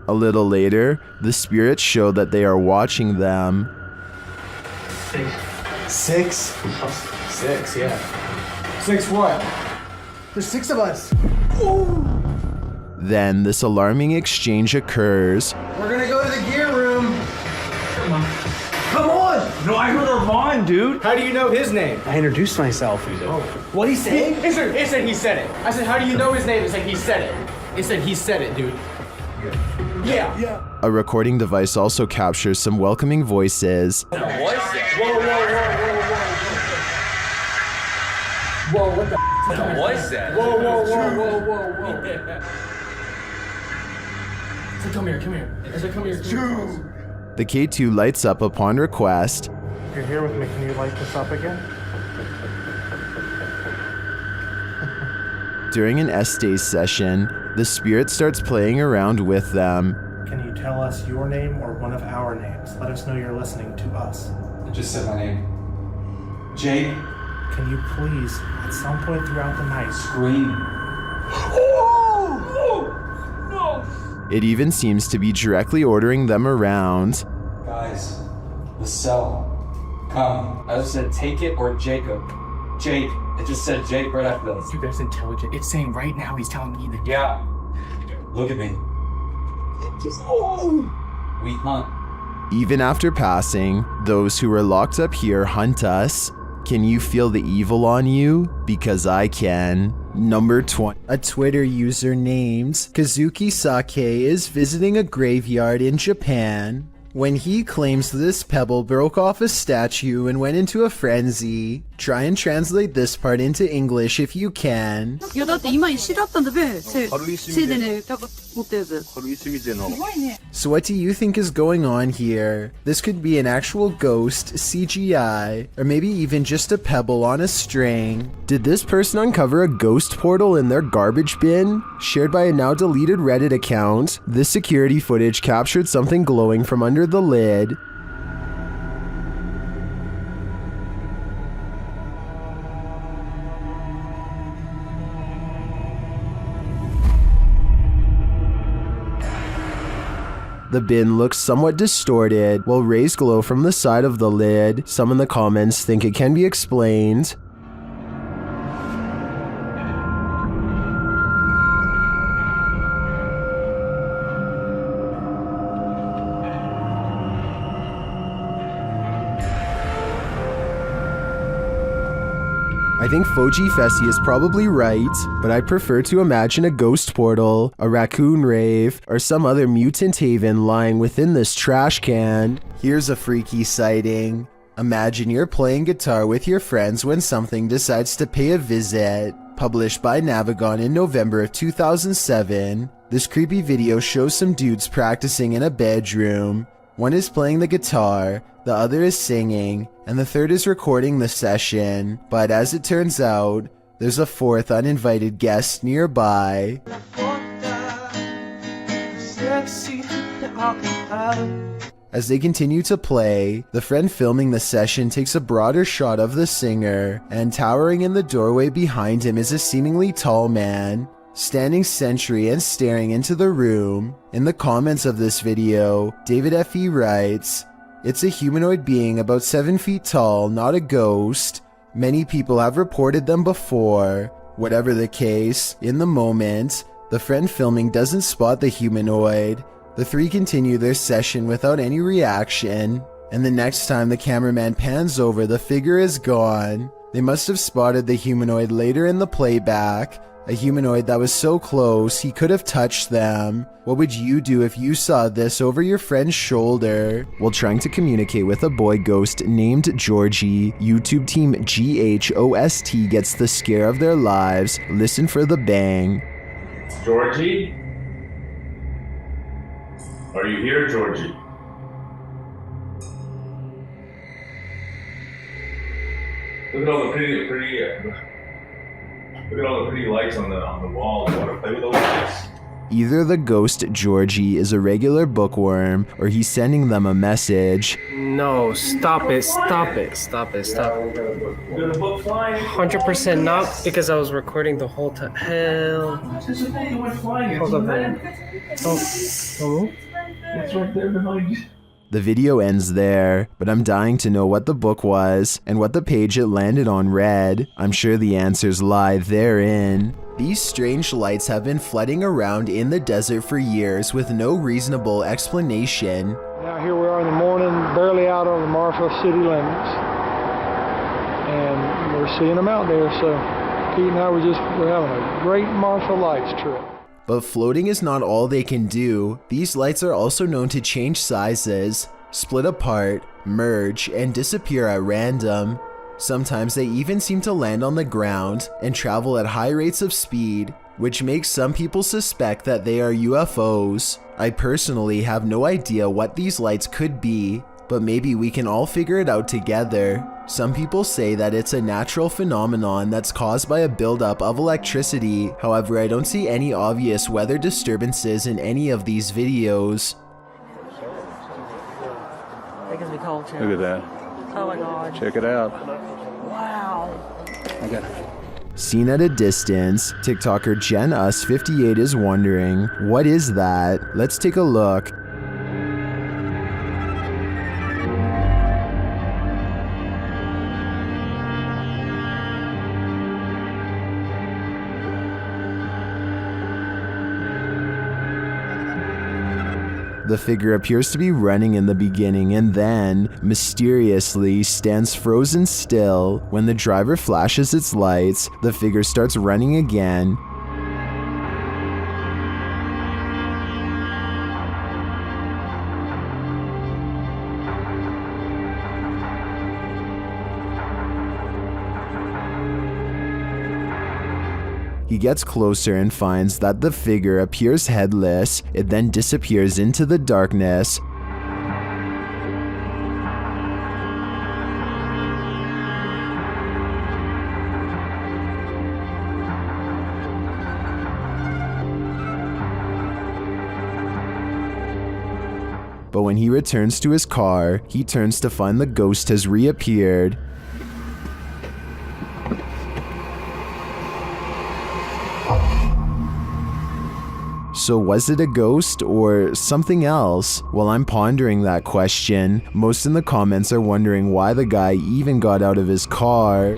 A little later, the spirits show that they are watching them. Six? Six, yeah. 6 what? There's 6 of us. Ooh. Then this alarming exchange occurs. We're gonna go to the gear room. Come on! No, I heard Armand, dude. How do you know his name? I introduced myself. What'd he say? It said he said it. I said, how do you know his name? It said he said it. It said he said it, dude. Yeah. A recording device also captures some welcoming voices. What that? Whoa, what the f*** was that? Whoa. So come here. I said, come here. The K2 lights up upon request. You're here with me, can you light this up again? During an S-Days session, the spirit starts playing around with them. Can you tell us your name or one of our names? Let us know you're listening to us. I just said my name. Jake. Can you please, at some point throughout the night, scream? No! It even seems to be directly ordering them around. Guys, the cell. Come. I just said take it or Jacob. Jake. It just said Jake right after this. Dude, that's intelligent. It's saying right now he's telling me that. Yeah. Look at me. We hunt. Even after passing, those who are locked up here hunt us. Can you feel the evil on you? Because I can. Number 20. A Twitter user named Kazuki Sake is visiting a graveyard in Japan when he claims this pebble broke off a statue and went into a frenzy. Try and translate this part into English if you can. 야, 나 이마 싫었던데 세대네 So what do you think is going on here? This could be an actual ghost, CGI, or maybe even just a pebble on a string. Did this person uncover a ghost portal in their garbage bin? Shared by a now deleted Reddit account, this security footage captured something glowing from under the lid. The bin looks somewhat distorted, while rays glow from the side of the lid. Some in the comments think it can be explained. I think Foji Fessy is probably right, but I prefer to imagine a ghost portal, a raccoon rave, or some other mutant haven lying within this trash can. Here's a freaky sighting. Imagine you're playing guitar with your friends when something decides to pay a visit. Published by Navigon in November of 2007, this creepy video shows some dudes practicing in a bedroom. One is playing the guitar, the other is singing, and the third is recording the session. But as it turns out, there's a fourth uninvited guest nearby. As they continue to play, the friend filming the session takes a broader shot of the singer, and towering in the doorway behind him is a seemingly tall man, standing sentry and staring into the room. In the comments of this video, David F.E. writes, "It's a humanoid being about 7 feet tall, not a ghost. Many people have reported them before. Whatever the case, in the moment, the friend filming doesn't spot the humanoid. The three continue their session without any reaction, and the next time the cameraman pans over, the figure is gone. They must have spotted the humanoid later in the playback, a humanoid that was so close he could have touched them. What would you do if you saw this over your friend's shoulder?" While trying to communicate with a boy ghost named Georgie, YouTube team GHOST gets the scare of their lives. Listen for the bang. Georgie? Are you here, Georgie? Look at all the pretty lights on the wall. You want to play with those lights? Either the ghost Georgie is a regular bookworm, or he's sending them a message. No, stop it, stop it, stop it, stop it. 100% not, because I was recording the whole time. Hell. Hold up, man. Oh. It's right there behind you. The video ends there, but I'm dying to know what the book was and what the page it landed on read. I'm sure the answers lie therein. These strange lights have been flooding around in the desert for years with no reasonable explanation. Now here we are in the morning, barely out of the Marshall city limits, and we're seeing them out there, so Pete and I we're having a great Marshall Lights trip. But floating is not all they can do. These lights are also known to change sizes, split apart, merge, and disappear at random. Sometimes they even seem to land on the ground and travel at high rates of speed, which makes some people suspect that they are UFOs. I personally have no idea what these lights could be, but maybe we can all figure it out together. Some people say that it's a natural phenomenon that's caused by a buildup of electricity. However, I don't see any obvious weather disturbances in any of these videos. Look at that. Oh my god. Check it out. Wow. Okay. Seen at a distance, TikToker JenUs58 is wondering, what is that? Let's take a look. The figure appears to be running in the beginning and then, mysteriously, stands frozen still. When the driver flashes its lights, the figure starts running again. He gets closer and finds that the figure appears headless. It then disappears into the darkness. But when he returns to his car, he turns to find the ghost has reappeared. So was it a ghost or something else? While I'm pondering that question, most in the comments are wondering why the guy even got out of his car.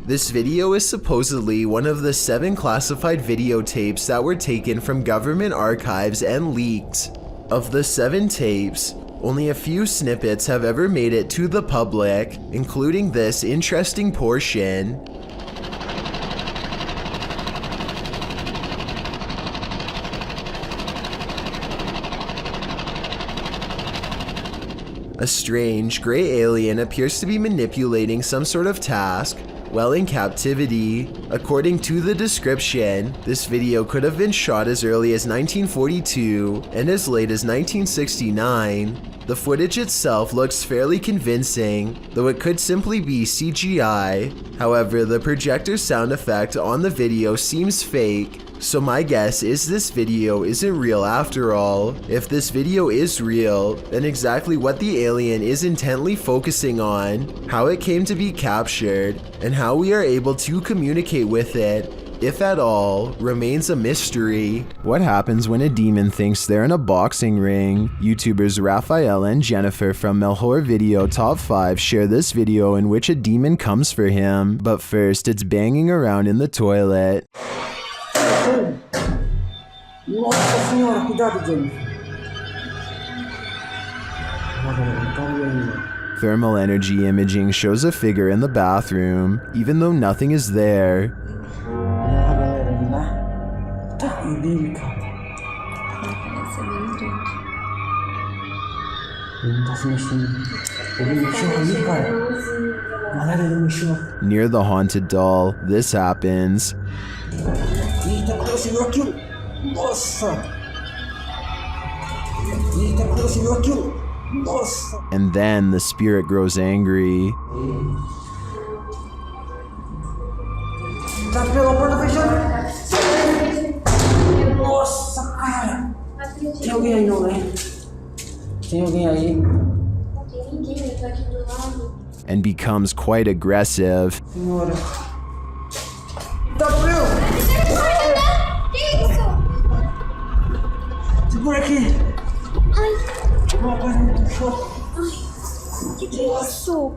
This video is supposedly one of the 7 classified videotapes that were taken from government archives and leaked. Of the 7 tapes, only a few snippets have ever made it to the public, including this interesting portion. A strange, gray alien appears to be manipulating some sort of task while in captivity. According to the description, this video could have been shot as early as 1942 and as late as 1969. The footage itself looks fairly convincing, though it could simply be CGI. However, the projector sound effect on the video seems fake, So my guess is this video isn't real after all. If this video is real, then exactly what the alien is intently focusing on, how it came to be captured, and how we are able to communicate with it, if at all, remains a mystery. What happens when a demon thinks they're in a boxing ring? YouTubers Raphael and Jennifer from Melhor Video Top 5 share this video in which a demon comes for him, but first it's banging around in the toilet. Nossa senhora, cuidado, Jenny. Thermal energy imaging shows a figure in the bathroom, even though nothing is there. Near the haunted doll, this happens. And then the spirit grows angry. Nossa, cara! Tem alguém aí não, né? Tem alguém aí? Não tem ninguém, ele tá aqui do lado. And becomes quite aggressive. Senhora. Tá frio! Que isso? Segura aqui! Ai! Uma coisa muito forte. Ai! Que é isso?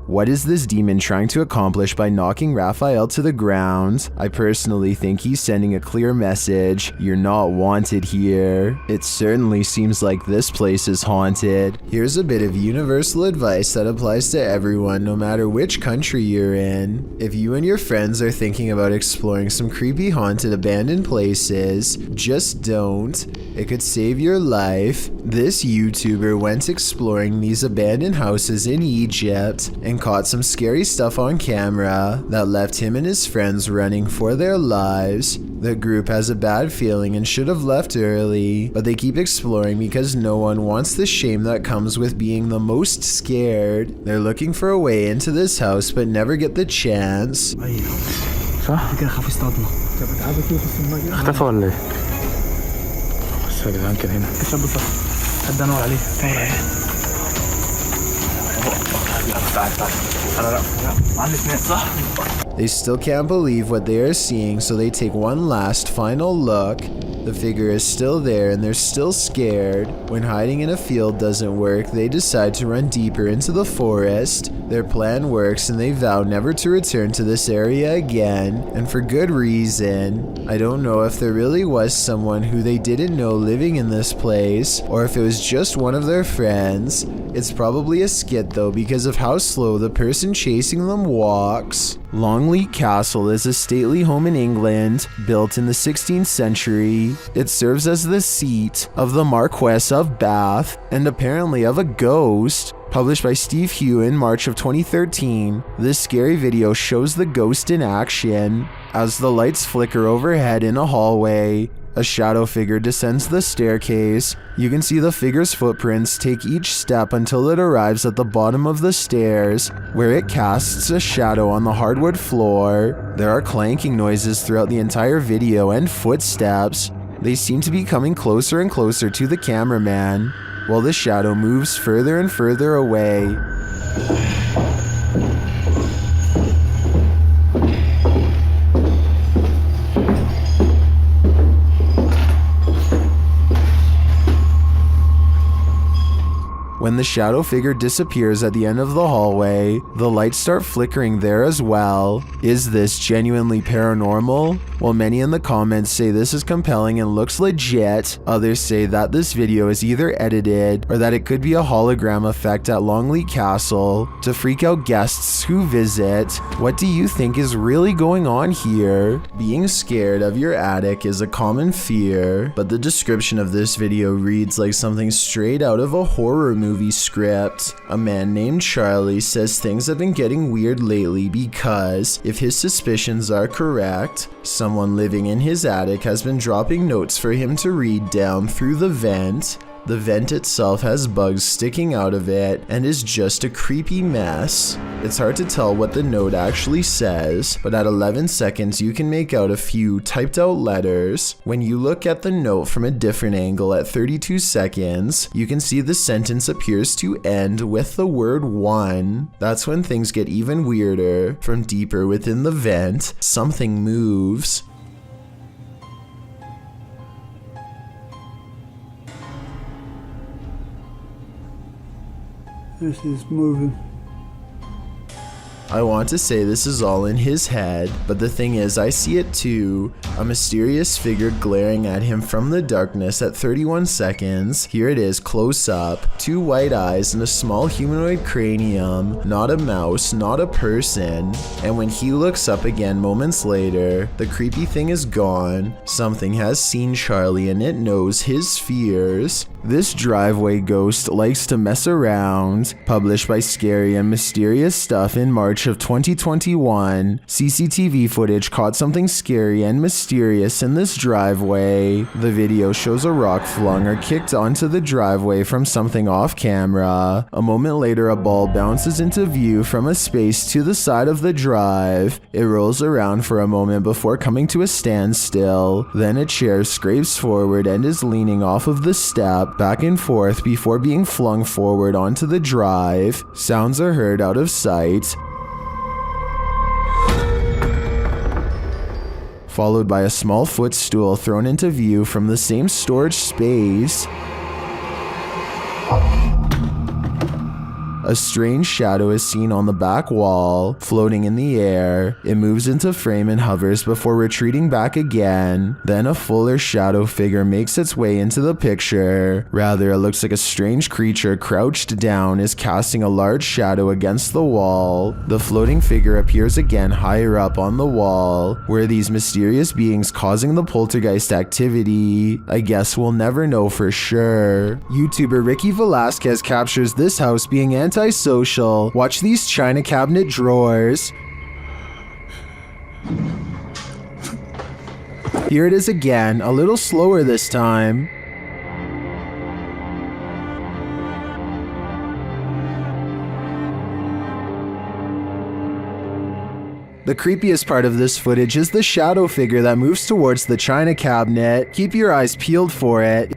What is this demon trying to accomplish by knocking Raphael to the ground? I personally think he's sending a clear message. You're not wanted here. It certainly seems like this place is haunted. Here's a bit of universal advice that applies to everyone, no matter which country you're in. If you and your friends are thinking about exploring some creepy haunted abandoned places, just don't. It could save your life. This YouTuber went exploring these abandoned houses in Egypt and caught some scary stuff on camera that left him and his friends running for their lives. The group has a bad feeling and should have left early, but they keep exploring because no one wants the shame that comes with being the most scared. They're looking for a way into this house but never get the chance. صح؟ كده خاف اصطادنا. طب تعالوا كده في الميه. اختفى ولا ايه؟ بس يا جدعان كده هنا. الشاب صح. حد انور عليه. They still can't believe what they are seeing, so they take one last final look. The figure is still there and they're still scared. When hiding in a field doesn't work, they decide to run deeper into the forest. Their plan works and they vow never to return to this area again, and for good reason. I don't know if there really was someone who they didn't know living in this place, or if it was just one of their friends. It's probably a skit though because of how slow the person chasing them walks. Longleat Castle is a stately home in England, built in the 16th century. It serves as the seat of the Marquess of Bath, and apparently of a ghost. Published by Steve Hugh in March of 2013, this scary video shows the ghost in action. As the lights flicker overhead in a hallway, a shadow figure descends the staircase. You can see the figure's footprints take each step until it arrives at the bottom of the stairs, where it casts a shadow on the hardwood floor. There are clanking noises throughout the entire video and footsteps. They seem to be coming closer and closer to the cameraman, while the shadow moves further and further away. When the shadow figure disappears at the end of the hallway, the lights start flickering there as well. Is this genuinely paranormal? While many in the comments say this is compelling and looks legit, others say that this video is either edited or that it could be a hologram effect at Longleat Castle to freak out guests who visit. What do you think is really going on here? Being scared of your attic is a common fear, but the description of this video reads like something straight out of a horror movie script. A man named Charlie says things have been getting weird lately because, if his suspicions are correct, someone living in his attic has been dropping notes for him to read down through the vent. The vent itself has bugs sticking out of it and is just a creepy mess. It's hard to tell what the note actually says, but at 11 seconds you can make out a few typed out letters. When you look at the note from a different angle at 32 seconds, you can see the sentence appears to end with the word 1. That's when things get even weirder. From deeper within the vent, something moves. This is moving. I want to say this is all in his head, but the thing is I see it too. A mysterious figure glaring at him from the darkness at 31 seconds. Here it is close up. 2 white eyes and a small humanoid cranium. Not a mouse, not a person. And when he looks up again moments later, the creepy thing is gone. Something has seen Charlie and it knows his fears. This driveway ghost likes to mess around. Published by Scary and Mysterious Stuff in March of 2021, CCTV footage caught something scary and mysterious in this driveway. The video shows a rock flung or kicked onto the driveway from something off camera. A moment later, a ball bounces into view from a space to the side of the drive. It rolls around for a moment before coming to a standstill. Then a chair scrapes forward and is leaning off of the step back and forth before being flung forward onto the drive. Sounds are heard out of sight, followed by a small footstool thrown into view from the same storage space. A strange shadow is seen on the back wall, floating in the air. It moves into frame and hovers before retreating back again. Then a fuller shadow figure makes its way into the picture. Rather, it looks like a strange creature crouched down is casting a large shadow against the wall. The floating figure appears again higher up on the wall. Were these mysterious beings causing the poltergeist activity? I guess we'll never know for sure. YouTuber Ricky Velasquez captures this house being antisocial. Watch these china cabinet drawers. Here it is again, a little slower this time. The creepiest part of this footage is the shadow figure that moves towards the china cabinet. Keep your eyes peeled for it.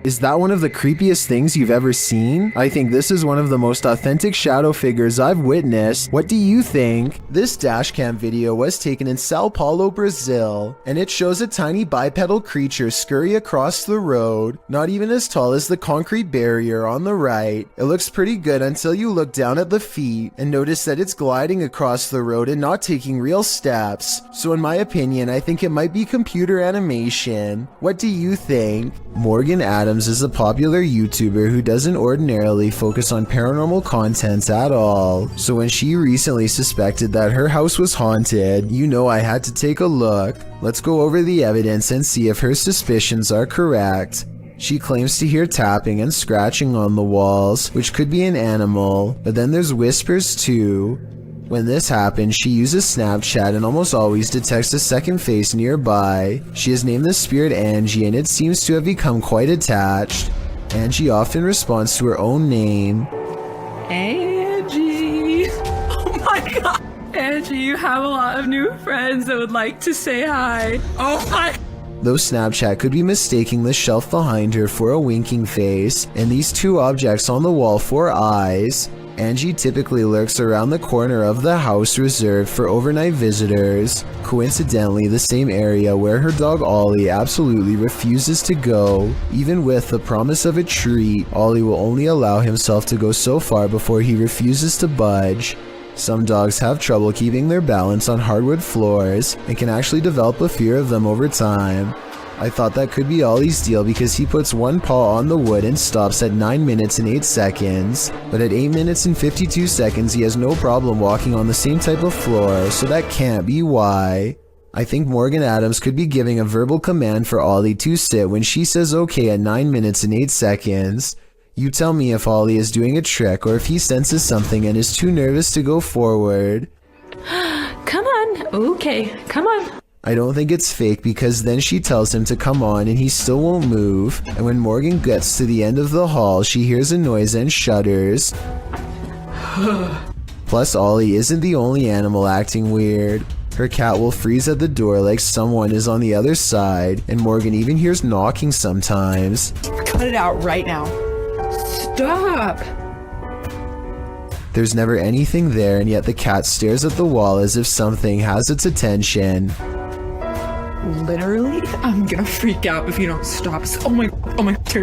Is that one of the creepiest things you've ever seen? I think this is one of the most authentic shadow figures I've witnessed. What do you think? This dashcam video was taken in Sao Paulo, Brazil, and it shows a tiny bipedal creature scurry across the road, not even as tall as the concrete barrier on the right. It looks pretty good until you look down at the feet and notice that it's gliding across the road and not taking real steps. So in my opinion, I think it might be computer animation. What do you think? Morgan Adams is a popular YouTuber who doesn't ordinarily focus on paranormal content at all. So when she recently suspected that her house was haunted, you know I had to take a look. Let's go over the evidence and see if her suspicions are correct. She claims to hear tapping and scratching on the walls, which could be an animal, but then there's whispers too. When this happens, she uses Snapchat and almost always detects a second face nearby. She has named the spirit Angie and it seems to have become quite attached. Angie often responds to her own name. Angie! Oh my god! Angie, you have a lot of new friends that would like to say hi. Oh my... Though Snapchat could be mistaking the shelf behind her for a winking face, and these 2 objects on the wall for eyes, Angie typically lurks around the corner of the house reserved for overnight visitors, coincidentally the same area where her dog Ollie absolutely refuses to go. Even with the promise of a treat, Ollie will only allow himself to go so far before he refuses to budge. Some dogs have trouble keeping their balance on hardwood floors and can actually develop a fear of them over time. I thought that could be Ollie's deal because he puts one paw on the wood and stops at 9 minutes and 8 seconds. But at 8 minutes and 52 seconds he has no problem walking on the same type of floor, so that can't be why. I think Morgan Adams could be giving a verbal command for Ollie to sit when she says okay at 9 minutes and 8 seconds. You tell me if Ollie is doing a trick or if he senses something and is too nervous to go forward. Come on. Okay, come on. I don't think it's fake because then she tells him to come on and he still won't move, and when Morgan gets to the end of the hall, she hears a noise and shudders. Plus, Ollie isn't the only animal acting weird. Her cat will freeze at the door like someone is on the other side, and Morgan even hears knocking sometimes. Cut it out right now. Stop! There's never anything there, and yet the cat stares at the wall as if something has its attention. Literally? I'm gonna freak out if you don't stop. Oh my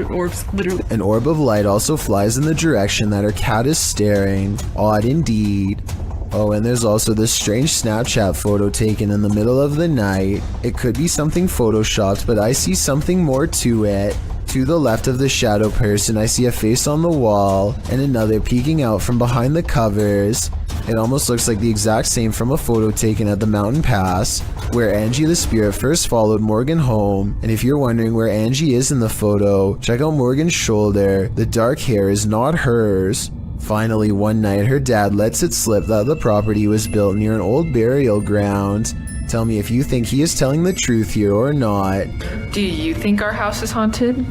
orbs, literally. An orb of light also flies in the direction that her cat is staring. Odd indeed. Oh, and there's also this strange Snapchat photo taken in the middle of the night. It could be something photoshopped, but I see something more to it. To the left of the shadow person, I see a face on the wall, and another peeking out from behind the covers. It almost looks like the exact same from a photo taken at the Mountain Pass, where Angie the Spirit first followed Morgan home. And if you're wondering where Angie is in the photo, check out Morgan's shoulder. The dark hair is not hers. Finally, one night, her dad lets it slip that the property was built near an old burial ground. Tell me if you think he is telling the truth here or not. Do you think our house is haunted?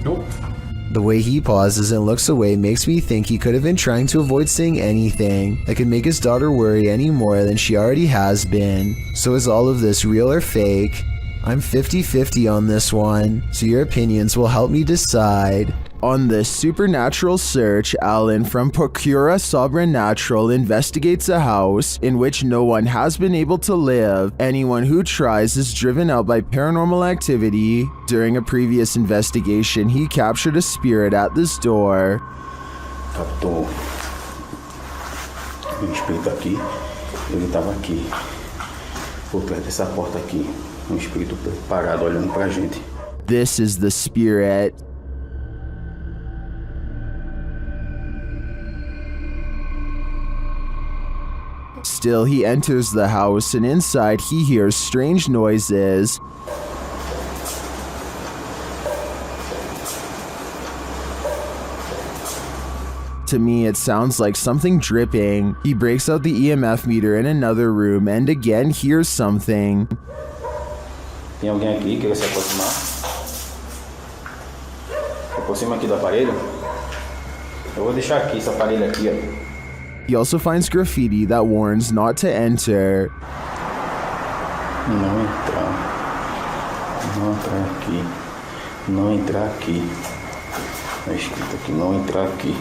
Nope. The way he pauses and looks away makes me think he could have been trying to avoid saying anything that could make his daughter worry any more than she already has been. So is all of this real or fake? I'm 50-50 on this one, so your opinions will help me decide. On this supernatural search, Alan from Procura Sobrenatural investigates a house in which no one has been able to live. Anyone who tries is driven out by paranormal activity. During a previous investigation, he captured a spirit at this door. Captou espírito aqui, ele estava aqui, por perto dessa porta aqui, espírito parado olhando pra gente. This is the spirit. Still, he enters the house, and inside he hears strange noises. To me, it sounds like something dripping. He breaks out the EMF meter in another room and again hears something. Tem alguém aqui que quer se aproximar? Aproxima aqui do aparelho. Eu vou deixar aqui esse aparelho aqui, ó. He also finds graffiti that warns not to enter. Não entrar. Não entrar aqui. Não entrar aqui. Tá escrito aqui, não entrar aqui.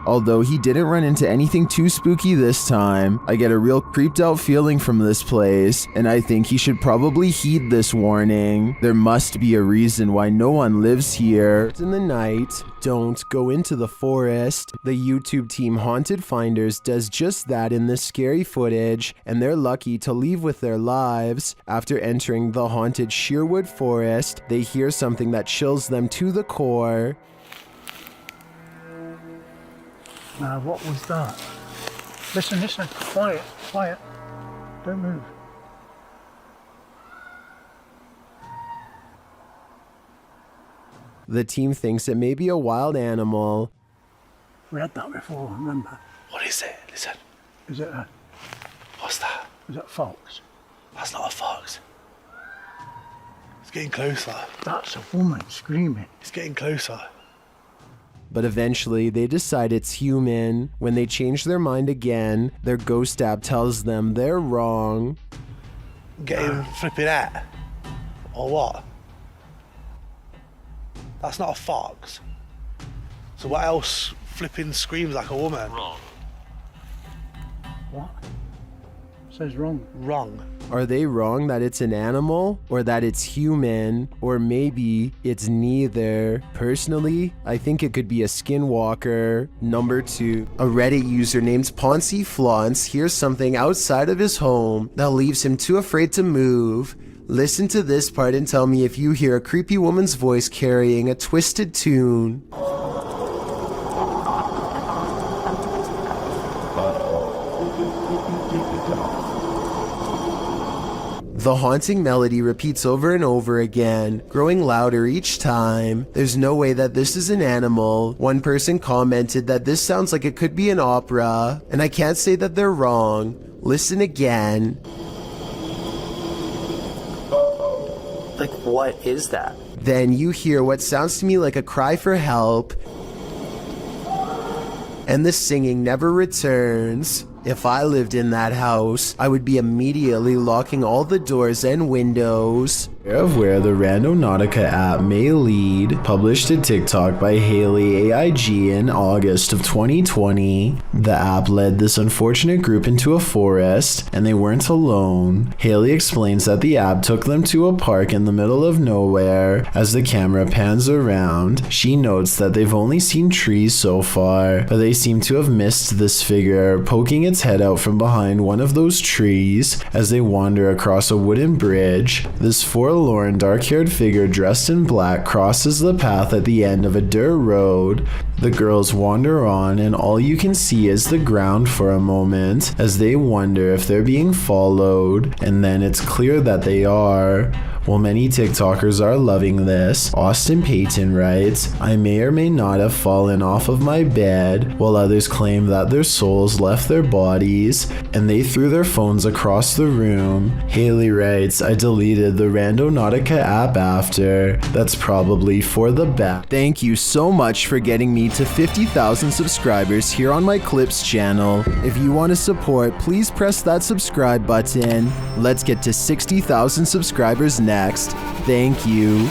Although he didn't run into anything too spooky this time, I get a real creeped out feeling from this place, and I think he should probably heed this warning. There must be a reason why no one lives here. In the night, don't go into the forest. The YouTube team Haunted Finders does just that in this scary footage, and they're lucky to leave with their lives. After entering the haunted Sheerwood Forest, they hear something that chills them to the core. Now, what was that? Listen, listen. Quiet, quiet. Don't move. The team thinks it may be a wild animal. We had that before, remember? What is it? Listen. Is it a... What's that? Is that a fox? That's not a fox. It's getting closer. That's a woman screaming. It's getting closer. But eventually, they decide it's human. When they change their mind again, their ghost app tells them they're wrong. Getting flipping out? Or what? That's not a fox. So what else flipping screams like a woman? Wrong. What? Says wrong. Wrong. Are they wrong that it's an animal, or that it's human, or maybe it's neither? Personally, I think it could be a skinwalker. Number 2, a Reddit user named Poncy Flauns hears something outside of his home that leaves him too afraid to move. Listen to this part and tell me if you hear a creepy woman's voice carrying a twisted tune. The haunting melody repeats over and over again, growing louder each time. There's no way that this is an animal. One person commented that this sounds like it could be an opera, and I can't say that they're wrong. Listen again. Like, what is that? Then you hear what sounds to me like a cry for help, and the singing never returns. If I lived in that house, I would be immediately locking all the doors and windows. Of where the Randonautica app may lead, published a TikTok by Haley AIG in August of 2020. The app led this unfortunate group into a forest, and they weren't alone. Haley explains that the app took them to a park in the middle of nowhere. As the camera pans around, she notes that they've only seen trees so far, but they seem to have missed this figure poking its head out from behind one of those trees as they wander across a wooden bridge. This forlorn dark-haired figure dressed in black crosses the path at the end of a dirt road. The girls wander on, and all you can see is the ground for a moment as they wonder if they're being followed, and then it's clear that they are. While many TikTokers are loving this, Austin Payton writes, "I may or may not have fallen off of my bed," while others claim that their souls left their bodies and they threw their phones across the room. Haley writes, "I deleted the Randonautica app after. That's probably for the best." Thank you so much for getting me to 50,000 subscribers here on my Clips channel. If you want to support, please press that subscribe button. Let's get to 60,000 subscribers next. Thank you.